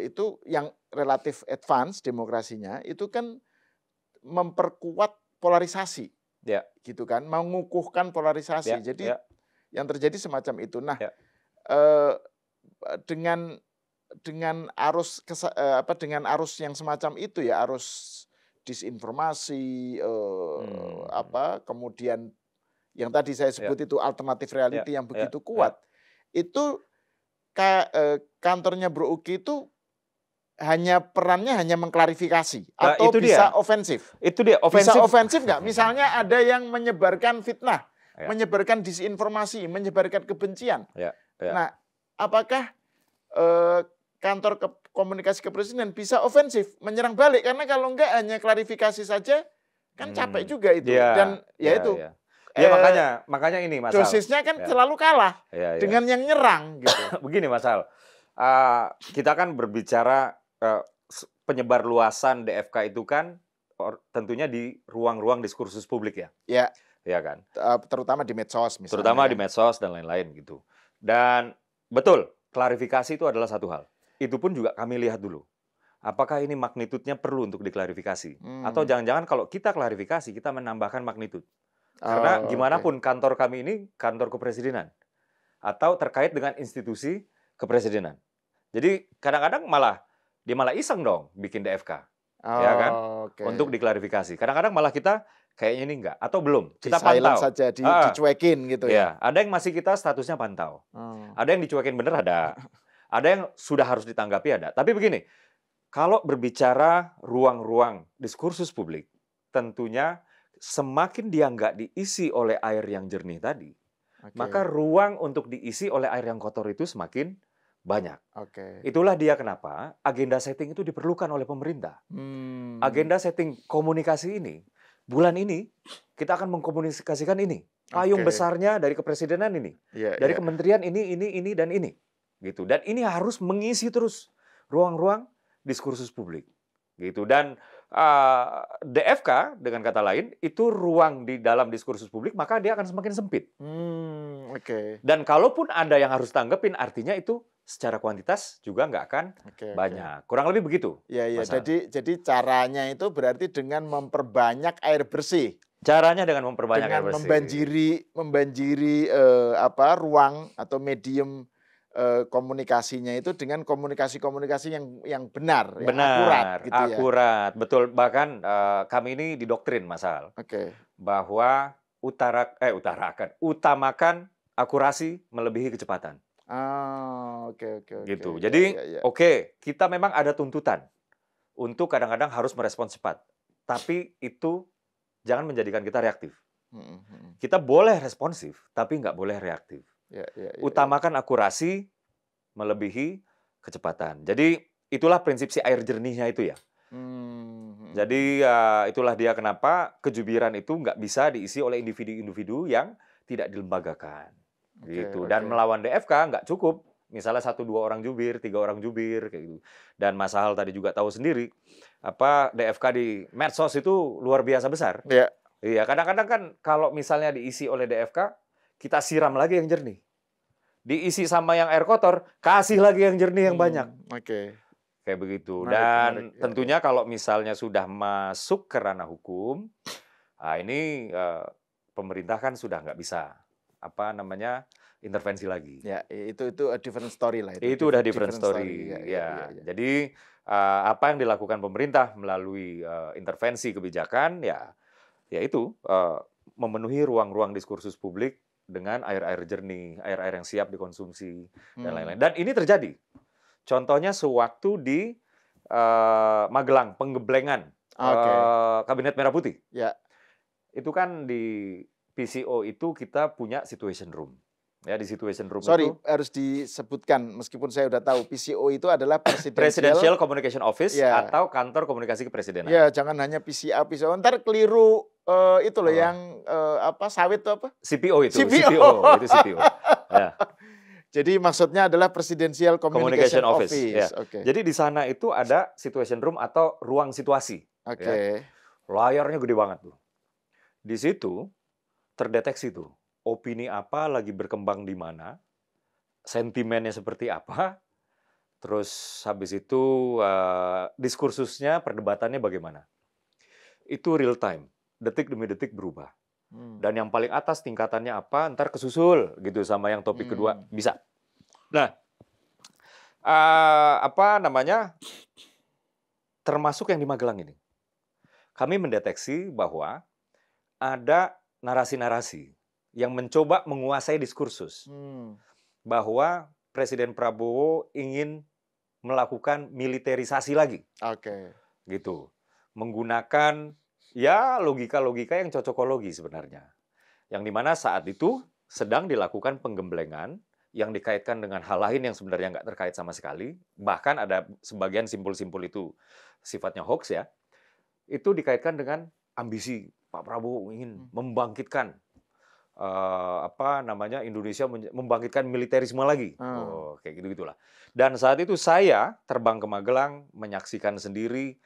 itu yang relatif advance demokrasinya, itu kan memperkuat polarisasi, gitu kan? Mengukuhkan polarisasi. Jadi yang terjadi semacam itu. Nah, dengan arus dengan arus yang semacam itu, ya, arus disinformasi, kemudian yang tadi saya sebut itu alternatif reality yang begitu kuat, itu kantornya Bro Uki itu perannya hanya mengklarifikasi atau itu bisa ofensif. Itu dia ofensif. Bisa ofensif nggak? Misalnya ada yang menyebarkan fitnah, menyebarkan disinformasi, menyebarkan kebencian. Nah, apakah kantor komunikasi kepresidenan bisa ofensif menyerang balik? Karena kalau enggak hanya klarifikasi saja kan capek juga itu. Dan itu. Makanya ini Mas Al. Dosisnya kan selalu kalah dengan yang nyerang gitu. Begini Mas Al. Kita kan berbicara penyebar luasan DFK itu kan tentunya di ruang-ruang diskursus publik ya. Iya kan? Terutama di medsos misalnya. Terutama di medsos dan lain-lain gitu. Dan betul, klarifikasi itu adalah satu hal. Itu pun juga kami lihat dulu. Apakah ini magnitudnya perlu untuk diklarifikasi? Atau jangan-jangan kalau kita klarifikasi, kita menambahkan magnitud. Karena gimana pun kantor kami ini kantor kepresidenan. Atau terkait dengan institusi kepresidenan. Jadi kadang-kadang dia malah iseng dong bikin DFK. Ya kan? Untuk diklarifikasi. Kadang-kadang malah kita kayaknya ini enggak. Atau belum. Kita pantau. Saja, dicuekin gitu ya. Ada yang masih kita statusnya pantau. Ada yang dicuekin bener ada. Ada yang sudah harus ditanggapi ada. Tapi begini, kalau berbicara ruang-ruang diskursus publik, tentunya semakin dia nggak diisi oleh air yang jernih tadi, maka ruang untuk diisi oleh air yang kotor itu semakin banyak. Itulah dia kenapa agenda setting itu diperlukan oleh pemerintah. Agenda setting komunikasi ini, bulan ini kita akan mengkomunikasikan ini. Payung besarnya dari kepresidenan ini. Dari kementerian ini, dan ini. Gitu. Dan ini harus mengisi terus ruang-ruang diskursus publik. Gitu. Dan DFK dengan kata lain itu ruang di dalam diskursus publik maka dia akan semakin sempit. Dan kalaupun ada yang harus tanggepin artinya itu secara kuantitas juga nggak akan banyak. Kurang lebih begitu. Jadi caranya itu berarti dengan memperbanyak air bersih. Caranya dengan memperbanyak air bersih. Membanjiri ruang atau medium komunikasinya itu dengan komunikasi yang benar, akurat gitu ya. Akurat, betul. Bahkan kami ini didoktrin Mas Al. Bahwa utamakan akurasi melebihi kecepatan. Gitu. Jadi kita memang ada tuntutan untuk kadang-kadang harus merespons cepat. Tapi itu jangan menjadikan kita reaktif. Kita boleh responsif, tapi nggak boleh reaktif. Utamakan akurasi melebihi kecepatan. Jadi itulah prinsip si air jernihnya itu ya. Jadi itulah dia kenapa kejubiran itu nggak bisa diisi oleh individu-individu yang tidak dilembagakan. Gitu. Dan melawan DFK nggak cukup. Misalnya 1-2 orang jubir, 3 orang jubir kayak gitu. Dan Mas Sahal tadi juga tahu sendiri DFK di medsos itu luar biasa besar. Iya, kadang-kadang kan kalau misalnya diisi oleh DFK, kita siram lagi yang jernih. Diisi sama yang air kotor, kasih lagi yang jernih yang banyak. Kayak begitu. Dan tentunya kalau misalnya sudah masuk ke ranah hukum, ini pemerintah kan sudah nggak bisa intervensi lagi. Itu a different story lah. Itu udah different story. Jadi apa yang dilakukan pemerintah melalui intervensi kebijakan, yaitu memenuhi ruang-ruang diskursus publik dengan air-air jernih, air-air yang siap dikonsumsi dan lain-lain. Dan ini terjadi. Contohnya sewaktu di Magelang, penggeblengan Kabinet Merah Putih. Itu kan di PCO itu kita punya situation room. Ya, di situation room itu harus disebutkan meskipun saya udah tahu PCO itu adalah Presidential Communication Office atau kantor komunikasi kepresidenan. Jangan hanya PCO. Ntar keliru itu loh yang sawit itu apa? CPO itu. CPO. Itu CPO. Jadi maksudnya adalah Presidential Communication Office. Jadi di sana itu ada situation room atau ruang situasi. Layarnya gede banget tuh. Di situ terdeteksi tuh opini apa lagi berkembang di mana, sentimennya seperti apa, terus habis itu diskursusnya, perdebatannya bagaimana. Itu real time, detik demi detik berubah. Dan yang paling atas tingkatannya apa, ntar kesusul gitu sama yang topik kedua, bisa. Nah, termasuk yang di Magelang ini. Kami mendeteksi bahwa ada narasi-narasi yang mencoba menguasai diskursus bahwa Presiden Prabowo ingin melakukan militerisasi lagi. Oke. Gitu. Menggunakan ya logika-logika yang cocokologi sebenarnya. Yang dimana saat itu sedang dilakukan penggemblengan yang dikaitkan dengan hal lain yang sebenarnya nggak terkait sama sekali. Bahkan ada sebagian simpul-simpul itu sifatnya hoax ya. Itu dikaitkan dengan ambisi Pak Prabowo ingin membangkitkan Indonesia membangkitkan militerisme lagi. Kayak gitu-gitulah. Dan saat itu saya terbang ke Magelang menyaksikan sendiri.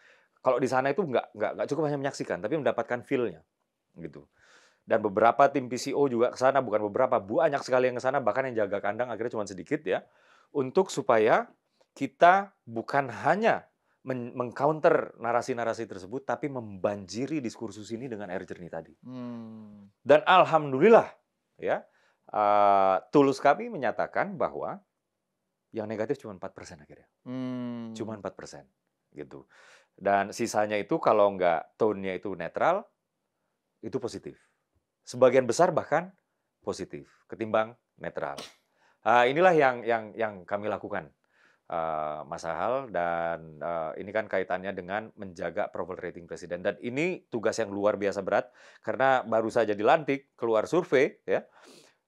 Kalau di sana itu nggak cukup hanya menyaksikan, tapi mendapatkan feel-nya gitu. Dan beberapa tim PCO juga ke sana, bukan beberapa, banyak sekali yang ke sana, bahkan yang jaga kandang akhirnya cuma sedikit ya, untuk supaya kita bukan hanya mengcounter narasi-narasi tersebut, tapi membanjiri diskursus ini dengan air jernih tadi. Dan alhamdulillah, ya, Tulus kami menyatakan bahwa yang negatif cuma 4% akhirnya, cuma 4%, gitu. Dan sisanya itu kalau nggak tone-nya itu netral, itu positif. Sebagian besar bahkan positif ketimbang netral. Inilah yang kami lakukan, Mas Ahal, dan ini kan kaitannya dengan menjaga approval rating presiden. Dan ini tugas yang luar biasa berat karena baru saja dilantik keluar survei, ya,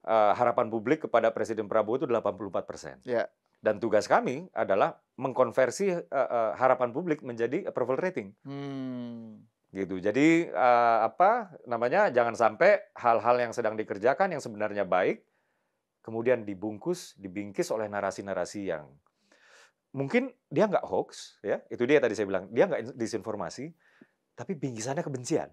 harapan publik kepada Presiden Prabowo itu 84%. Ya. Dan tugas kami adalah mengkonversi harapan publik menjadi approval rating. Gitu. Jadi jangan sampai hal-hal yang sedang dikerjakan yang sebenarnya baik kemudian dibingkis oleh narasi-narasi yang mungkin dia nggak hoax, ya, itu dia tadi saya bilang, dia nggak disinformasi, tapi bingkisannya kebencian.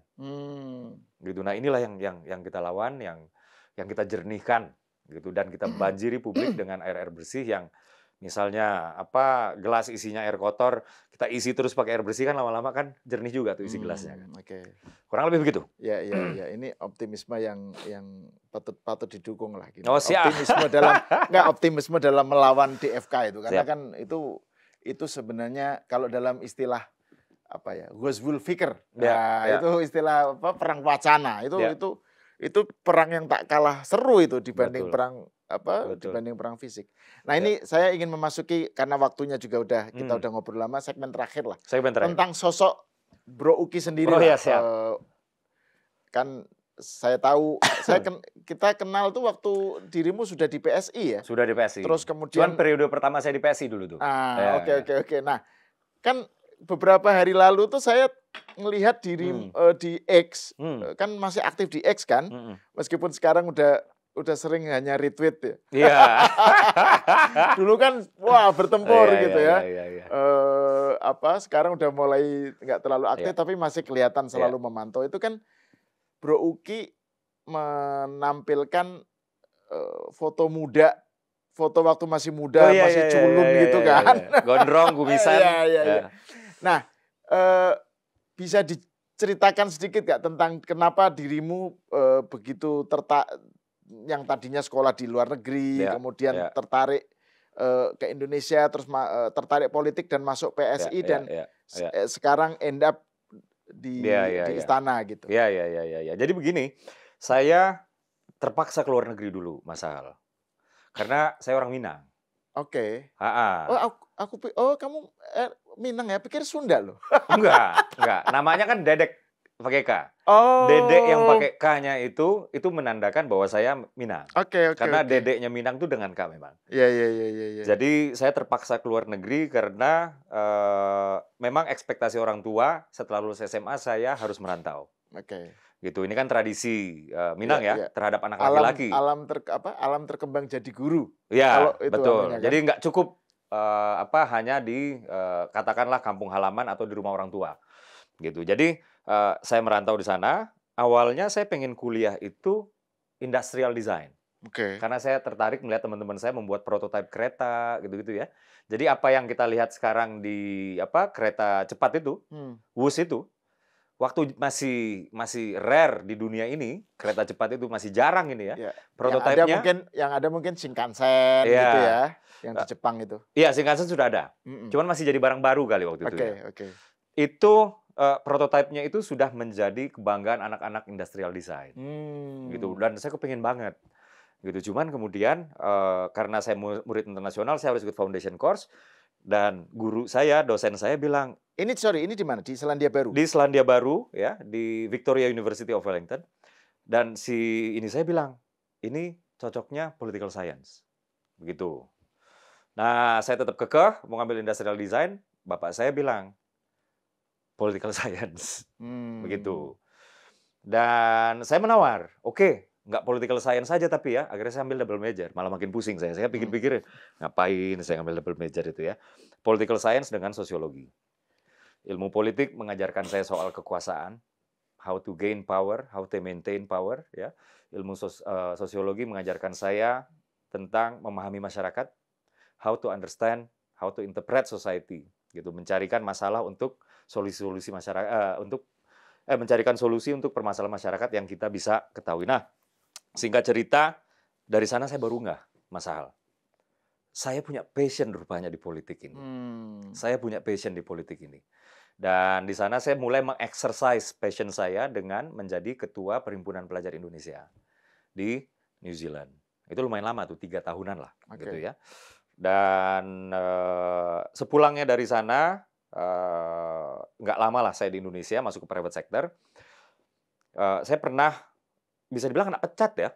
Gitu. Nah, inilah yang kita lawan, yang kita jernihkan, gitu, dan kita banjiri publik dengan air bersih yang misalnya gelas isinya air kotor, kita isi terus pakai air bersih kan lama-lama kan jernih juga tuh isi gelasnya kan. Kurang lebih begitu. Ya, ini optimisme yang patut didukung lah gitu. Siap. Optimisme dalam melawan DFK itu karena kan itu sebenarnya kalau dalam istilah Ghazwul Fikr. Itu istilah perang wacana. Itu perang yang tak kalah seru itu dibanding dibanding perang fisik. Nah, ini saya ingin memasuki karena waktunya juga kita udah ngobrol lama, segmen terakhir lah. Tentang sosok Bro Uki sendiri lah. Kan saya tahu kita kenal tuh waktu dirimu sudah di PSI ya. Sudah di PSI. Terus kemudian periode pertama saya di PSI dulu tuh. Oke. Nah, kan beberapa hari lalu tuh saya ngelihat diri di X, kan masih aktif di X kan, meskipun sekarang udah sering hanya retweet ya. Iya. Dulu kan bertempur gitu ya. Sekarang udah mulai nggak terlalu aktif tapi masih kelihatan selalu memantau. Itu kan Bro Uki menampilkan foto waktu masih muda, masih culun gitu kan. Gondrong, kumisan. Nah, bisa diceritakan sedikit nggak tentang kenapa dirimu begitu yang tadinya sekolah di luar negeri, kemudian tertarik ke Indonesia, terus tertarik politik dan masuk PSI dan sekarang end up di istana gitu. Ya. Jadi begini, saya terpaksa keluar negeri dulu, Mas Ahal. Karena saya orang Minang. Oke. Kamu Minang ya? Pikir Sunda loh. Enggak. Namanya kan Dedek pakai K. Dedek yang pakai K-nya itu menandakan bahwa saya Minang. Karena dedeknya Minang itu dengan K memang. Iya. Jadi saya terpaksa keluar negeri karena memang ekspektasi orang tua setelah lulus SMA saya harus merantau. Gitu. Ini kan tradisi Minang terhadap anak laki-laki. Alam terkembang jadi guru. Iya, betul. Namanya, kan? Jadi nggak cukup hanya di katakanlah kampung halaman atau di rumah orang tua. Gitu. Jadi saya merantau di sana. Awalnya saya pengen kuliah itu industrial design. Karena saya tertarik melihat teman-teman saya membuat prototipe kereta gitu-gitu ya. Jadi apa yang kita lihat sekarang di kereta cepat itu, WUS itu, waktu masih rare di dunia ini, kereta cepat itu masih jarang ini ya. Prototipenya yang ada mungkin Shinkansen gitu ya, yang di Jepang itu. Iya, Shinkansen sudah ada. Cuman masih jadi barang baru kali waktu itu. Oke. Itu prototipenya itu sudah menjadi kebanggaan anak-anak industrial design, gitu. Dan saya kepingin banget, gitu. Cuman kemudian karena saya murid internasional, saya harus ikut foundation course, dan guru saya, dosen saya bilang, ini di mana? Di Selandia Baru? Di Selandia Baru, ya, di Victoria University of Wellington. Dan ini saya bilang, ini cocoknya political science, begitu. Nah, saya tetap kekeh mau ngambil industrial design. Bapak saya bilang political science, begitu. Dan saya menawar, oke, nggak political science saja tapi ya. Akhirnya saya ambil double major, malah makin pusing saya. Saya pikir-pikir, ngapain saya ambil double major itu ya? Political science dengan sosiologi. Ilmu politik mengajarkan saya soal kekuasaan, how to gain power, how to maintain power, ya. Ilmu sosiologi mengajarkan saya tentang memahami masyarakat, how to understand, how to interpret society, gitu. Mencarikan masalah untuk solusi-solusi masyarakat, mencarikan solusi untuk permasalahan masyarakat yang kita bisa ketahui. Nah, singkat cerita, dari sana saya baru Mas Sahal, saya punya passion rupanya di politik ini. Saya punya passion di politik ini. Dan di sana saya mulai mengexercise passion saya dengan menjadi ketua Perhimpunan Pelajar Indonesia di New Zealand. Itu lumayan lama tuh, 3 tahunan lah, gitu ya. Dan sepulangnya dari sana, nggak lama lah saya di Indonesia, masuk ke private sector. Saya pernah, bisa dibilang kena pecat ya.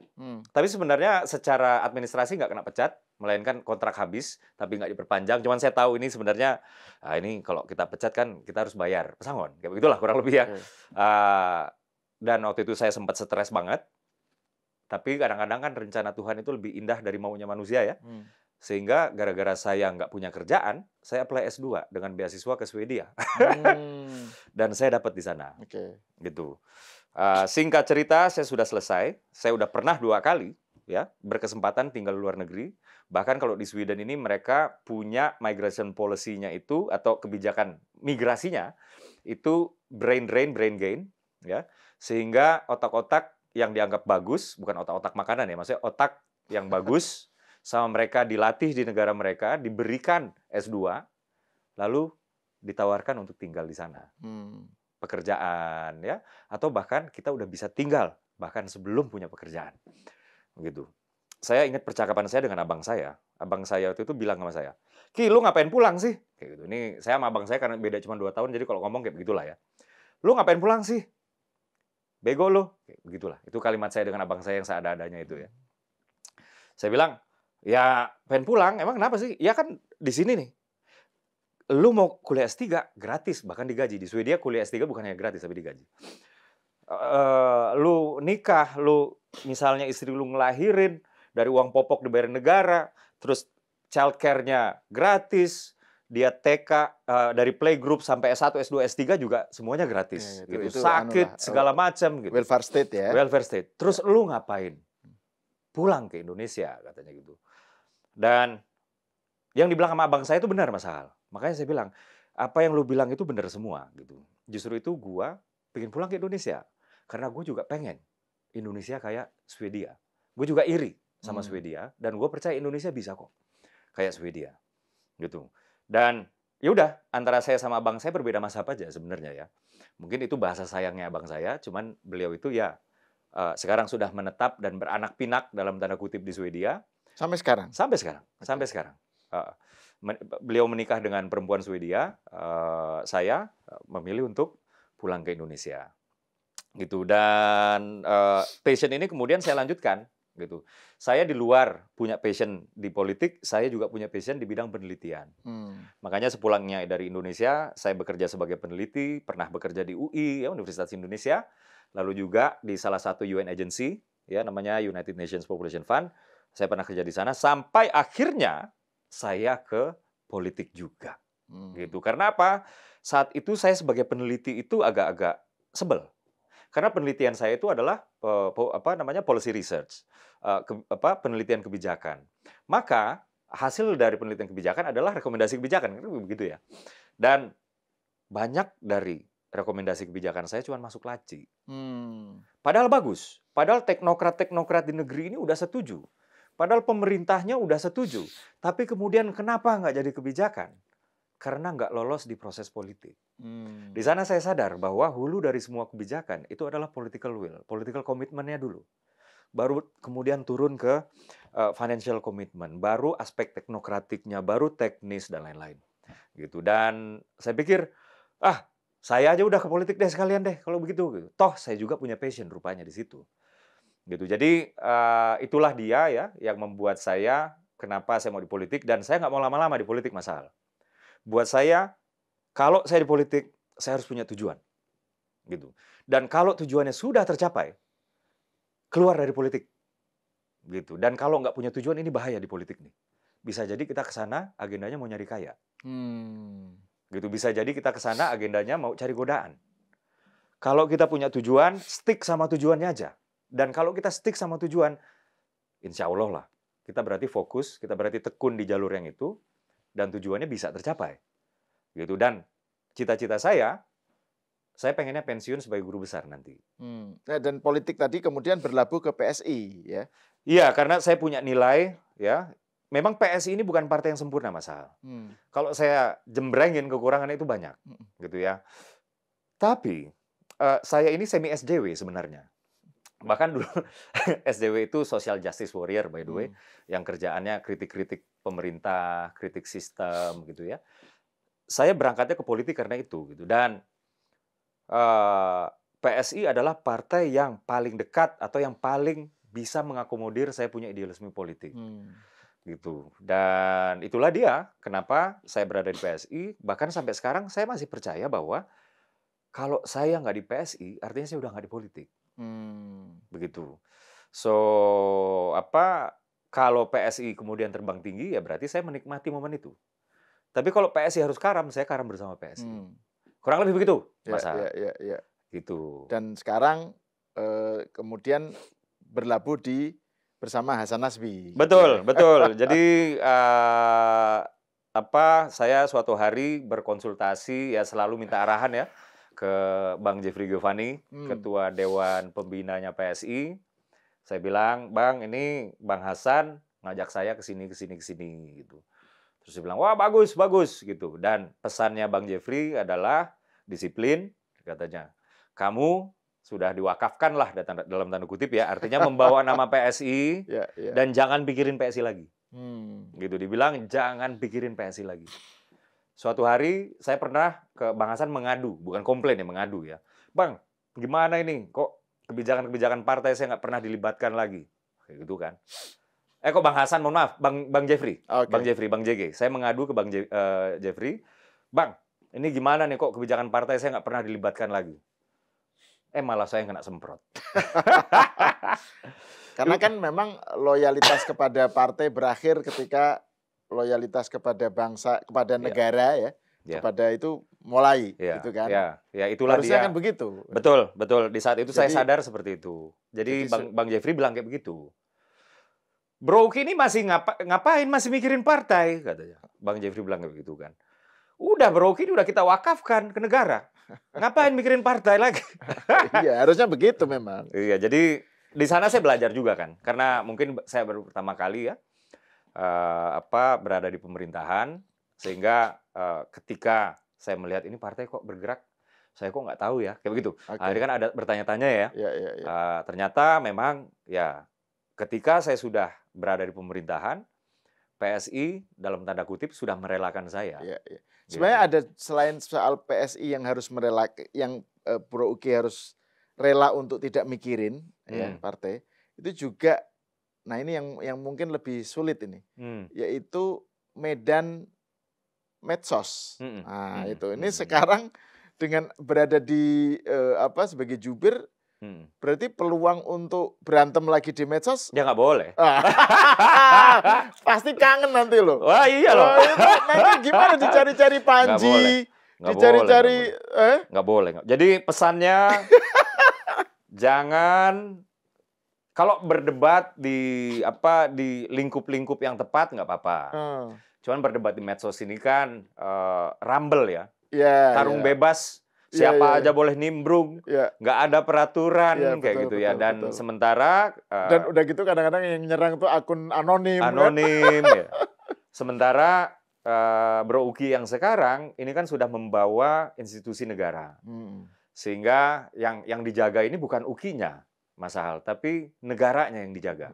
Tapi sebenarnya secara administrasi nggak kena pecat, melainkan kontrak habis, tapi nggak diperpanjang. Cuman saya tahu ini sebenarnya, ini kalau kita pecat kan kita harus bayar pesangon. Kayak begitulah kurang lebih ya. Dan waktu itu saya sempat stres banget. Tapi kadang-kadang kan rencana Tuhan itu lebih indah dari maunya manusia ya. Sehingga gara-gara saya nggak punya kerjaan, saya apply S2 dengan beasiswa ke Swedia. Dan saya dapat di sana. Gitu. Singkat cerita, saya sudah selesai. Saya udah pernah 2 kali ya berkesempatan tinggal di luar negeri. Bahkan kalau di Sweden ini mereka punya migration policy-nya itu, atau kebijakan migrasinya itu brain drain, brain gain, ya. Sehingga otak-otak yang dianggap bagus, bukan otak-otak makanan ya, maksudnya otak yang bagus sama mereka dilatih di negara mereka, diberikan S2, lalu ditawarkan untuk tinggal di sana. Pekerjaan ya, atau bahkan kita udah bisa tinggal bahkan sebelum punya pekerjaan. Begitu. Saya ingat percakapan saya dengan abang saya. Abang saya waktu itu bilang sama saya, "Ki, lu ngapain pulang sih?" Kayak gitu. Ini saya sama abang saya karena beda cuma 2 tahun, jadi kalau ngomong kayak begitulah ya. "Lu ngapain pulang sih? Bego lu." Kayak begitulah. Itu kalimat saya dengan abang saya yang seada-adanya itu ya. Saya bilang, "Ya, pengen pulang. Emang kenapa sih?" "Ya kan di sini nih. Lu mau kuliah S3 gratis, bahkan digaji. Di Swedia kuliah S3 bukan hanya gratis tapi digaji. Lu nikah, lu misalnya istri lu ngelahirin, dari uang popok dibayar negara, terus childcare-nya gratis, dia TK dari playgroup sampai S1, S2, S3 juga semuanya gratis. Ya, gitu. Sakit segala macam gitu. Welfare state ya. Welfare state. Terus lu ngapain? Pulang ke Indonesia katanya gitu. Dan yang dibilang sama abang saya itu benar, Mas Sahal. Makanya saya bilang, apa yang lu bilang itu benar semua gitu. Justru itu gua pengen pulang ke Indonesia karena gue juga pengen Indonesia kayak Swedia. Gue juga iri sama Swedia, dan gue percaya Indonesia bisa kok kayak Swedia gitu. Dan ya udah, antara saya sama abang saya berbeda mazhab aja sebenarnya ya. Mungkin itu bahasa sayangnya abang saya, cuman beliau itu ya sekarang sudah menetap dan beranak pinak dalam tanda kutip di Swedia sampai sekarang. Sampai sekarang. Beliau menikah dengan perempuan Swedia, saya memilih untuk pulang ke Indonesia gitu. Dan passion ini kemudian saya lanjutkan gitu. Saya di luar punya passion di politik, saya juga punya passion di bidang penelitian. Makanya sepulangnya dari Indonesia, saya bekerja sebagai peneliti, pernah bekerja di UI, ya, Universitas Indonesia, lalu juga di salah satu UN agency, ya, namanya United Nations Population Fund. Saya pernah kerja di sana, sampai akhirnya saya ke politik juga. Gitu. Karena apa? Saat itu saya sebagai peneliti itu agak-agak sebel. Karena penelitian saya itu adalah policy research, penelitian kebijakan. Maka hasil dari penelitian kebijakan adalah rekomendasi kebijakan, begitu ya. Dan banyak dari rekomendasi kebijakan saya cuma masuk laci. Padahal bagus. Padahal teknokrat-teknokrat di negeri ini udah setuju. Padahal pemerintahnya udah setuju. Tapi kemudian kenapa nggak jadi kebijakan? karena nggak lolos di proses politik. Di sana saya sadar bahwa hulu dari semua kebijakan itu adalah political will, political commitment-nya dulu. Baru kemudian turun ke financial commitment, baru aspek teknokratiknya, baru teknis dan lain-lain. Gitu. Dan saya pikir, saya aja udah ke politik deh sekalian deh kalau begitu. Toh saya juga punya passion rupanya di situ. Gitu. Jadi itulah dia ya yang membuat saya kenapa saya mau di politik, dan saya nggak mau lama-lama di politik, Mas Al. Buat saya, kalau saya di politik, saya harus punya tujuan. Gitu. Dan kalau tujuannya sudah tercapai, keluar dari politik. Gitu. Dan kalau nggak punya tujuan, ini bahaya di politik nih. Bisa jadi kita ke sana agendanya mau nyari kaya. Gitu. Bisa jadi kita ke sana agendanya mau cari godaan. Kalau kita punya tujuan, stick sama tujuannya aja. Dan kalau kita stick sama tujuan, insya Allah lah, kita berarti fokus, kita berarti tekun di jalur yang itu, dan tujuannya bisa tercapai. Gitu. Dan cita-cita saya pengennya pensiun sebagai guru besar nanti. Dan politik tadi kemudian berlabuh ke PSI, ya? Iya, karena saya punya nilai, ya. Memang PSI ini bukan partai yang sempurna, Mas Al. Kalau saya jembrengin kekurangannya itu banyak, gitu ya. Tapi saya ini semi SJW sebenarnya. Bahkan dulu SJW itu social justice warrior, by the way, yang kerjaannya kritik-kritik pemerintah, kritik sistem, gitu ya. Saya berangkatnya ke politik karena itu, gitu. Dan PSI adalah partai yang paling dekat atau yang paling bisa mengakomodir saya punya idealisme politik. Gitu. Dan itulah dia kenapa saya berada di PSI. Bahkan sampai sekarang saya masih percaya bahwa kalau saya nggak di PSI, artinya saya udah nggak di politik. Begitu. So, kalau PSI kemudian terbang tinggi, ya berarti saya menikmati momen itu. Tapi kalau PSI harus karam, saya karam bersama PSI. Kurang lebih begitu, Mas. Ya. Gitu. Dan sekarang kemudian berlabuh bersama Hasan Nasbi. Betul, betul. Jadi saya suatu hari berkonsultasi, ya selalu minta arahan ya ke Bang Jeffrey Giovanni, Ketua Dewan Pembinanya PSI. Saya bilang, Bang, ini Bang Hasan ngajak saya ke sini gitu. Terus dia bilang, wah bagus gitu. Dan pesannya Bang Jeffrey adalah disiplin, katanya. Kamu sudah diwakafkan lah dalam tanda kutip ya, artinya membawa nama PSI dan jangan pikirin PSI lagi. Gitu dibilang, jangan pikirin PSI lagi. Suatu hari saya pernah ke Bang Hasan mengadu, bukan komplain ya, mengadu ya. Bang, gimana ini? Kok kebijakan-kebijakan partai saya nggak pernah dilibatkan lagi? Kayak gitu kan. Kok Bang Hasan, mohon maaf, Bang Jeffrey. Okay. Bang JG. Saya mengadu ke Bang Jeffrey. Bang, ini gimana nih kok kebijakan partai saya nggak pernah dilibatkan lagi? Malah saya kena semprot. Karena kan memang loyalitas kepada partai berakhir ketika loyalitas kepada bangsa, kepada negara ya, kepada itu mulai, gitu kan? Ya itulah harusnya dia. Kan begitu. Betul. Di saat itu saya sadar seperti itu. Jadi Bang Jeffrey bilang kayak begitu. Bro, ini masih ngapain masih mikirin partai, katanya. Bang Jeffrey bilang kayak begitu kan. Udah Bro, ini udah kita wakafkan ke negara. Ngapain mikirin partai lagi? Iya, harusnya begitu memang. Iya, jadi di sana saya belajar juga kan, karena mungkin saya baru pertama kali ya. Berada di pemerintahan, sehingga ketika saya melihat ini partai kok bergerak, saya kok nggak tahu ya, kayak begitu. Akhirnya kan ada bertanya-tanya ya. Ternyata memang ya ketika saya sudah berada di pemerintahan, PSI dalam tanda kutip sudah merelakan saya. Sebenarnya ada selain soal PSI yang harus merelakan, yang Bro Uki harus rela untuk tidak mikirin ya partai, itu juga. Nah ini yang mungkin lebih sulit ini, yaitu medan medsos. Nah itu, ini sekarang dengan berada di sebagai jubir, berarti peluang untuk berantem lagi di medsos? Ya nggak boleh. Pasti kangen nanti loh. Wah iya loh. Nanti gimana dicari-cari Panji, dicari-cari? Nggak boleh. Jadi pesannya jangan. Kalau berdebat di lingkup-lingkup yang tepat nggak apa-apa. Cuman berdebat di medsos ini kan rumble ya. Tarung bebas, siapa aja boleh nimbrung, nggak ada peraturan kayak gitu ya. Dan sementara dan udah gitu kadang-kadang yang nyerang tuh akun anonim. Ya. Sementara Bro Uki yang sekarang ini kan sudah membawa institusi negara. Sehingga yang dijaga ini bukan Ukinya, Mas Sahal, tapi negaranya yang dijaga.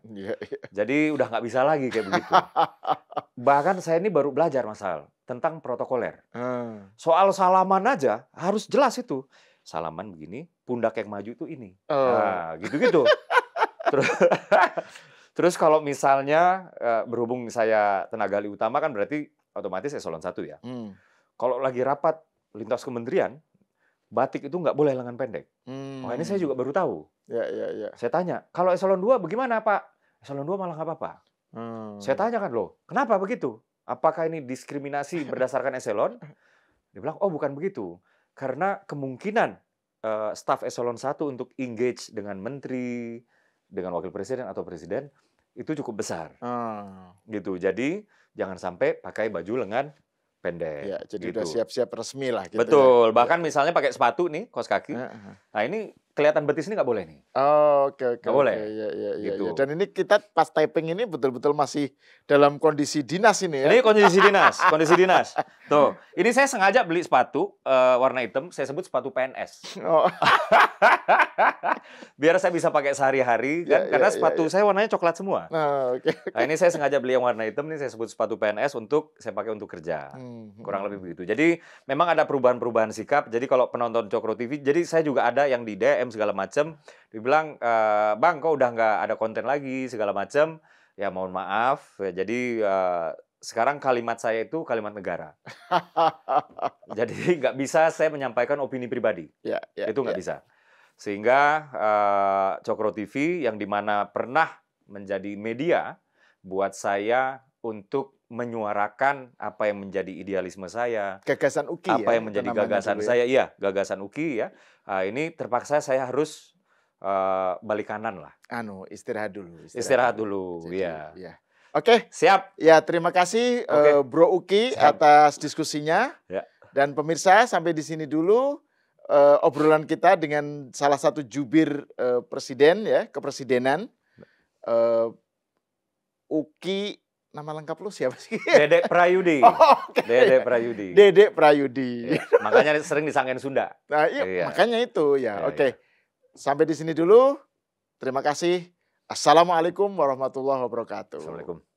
Jadi udah nggak bisa lagi kayak begitu. Bahkan saya ini baru belajar, Mas Sahal, tentang protokoler. Soal salaman aja harus jelas itu. Salaman begini, pundak yang maju itu ini. Nah, gitu-gitu. Terus kalau misalnya berhubung saya tenaga ahli utama kan berarti otomatis eselon 1 ya. Kalau lagi rapat lintas kementerian, batik itu nggak boleh lengan pendek. Wah, ini saya juga baru tahu. Saya tanya, kalau eselon 2 bagaimana Pak? Eselon 2 malah nggak apa-apa. Saya tanya kan loh, kenapa begitu? Apakah ini diskriminasi berdasarkan eselon? Dia bilang, oh bukan begitu. Karena kemungkinan staf eselon 1 untuk engage dengan menteri, dengan wakil presiden atau presiden, itu cukup besar. Gitu. Jadi jangan sampai pakai baju lengan pendek. Ya, jadi gitu. Udah siap-siap resmi lah. Gitu. Betul. Bahkan misalnya pakai sepatu nih, kaos kaki. Nah ini kelihatan betis ini nggak boleh nih. Oke. Nggak boleh. Gitu. Dan ini kita pas typing ini betul-betul masih dalam kondisi dinas ini ya. Ini kondisi dinas. Tuh, ini saya sengaja beli sepatu warna hitam. Saya sebut sepatu PNS. Biar saya bisa pakai sehari-hari kan. Karena sepatu saya warnanya coklat semua. Nah ini saya sengaja beli yang warna hitam. Ini saya sebut sepatu PNS untuk saya pakai untuk kerja. Kurang lebih begitu. Jadi memang ada perubahan-perubahan sikap. Jadi kalau penonton Cokro TV, jadi saya juga ada yang di DM segala macam. Dibilang, Bang, kok udah nggak ada konten lagi segala macam. Ya mohon maaf. Jadi sekarang kalimat saya itu kalimat negara. Jadi nggak bisa saya menyampaikan opini pribadi. Itu nggak bisa. Sehingga Cokro TV yang dimana pernah menjadi media buat saya untuk menyuarakan apa yang menjadi idealisme saya, gagasan Uki, apa yang menjadi gagasan saya, iya gagasan Uki ya. Ini terpaksa saya harus balik kanan lah. Istirahat dulu. Jadi, ya. Oke, siap. Ya terima kasih Bro Uki atas diskusinya. Dan pemirsa sampai di sini dulu obrolan kita dengan salah satu jubir presiden ya kepresidenan Uki. Nama lengkap lu siapa sih? Dedek Prayudi. Dedek Prayudi. Dedek Prayudi. Ya, makanya sering disangkain Sunda. Nah, makanya itu ya. Oke. Sampai di sini dulu. Terima kasih. Assalamualaikum warahmatullahi wabarakatuh. Assalamualaikum.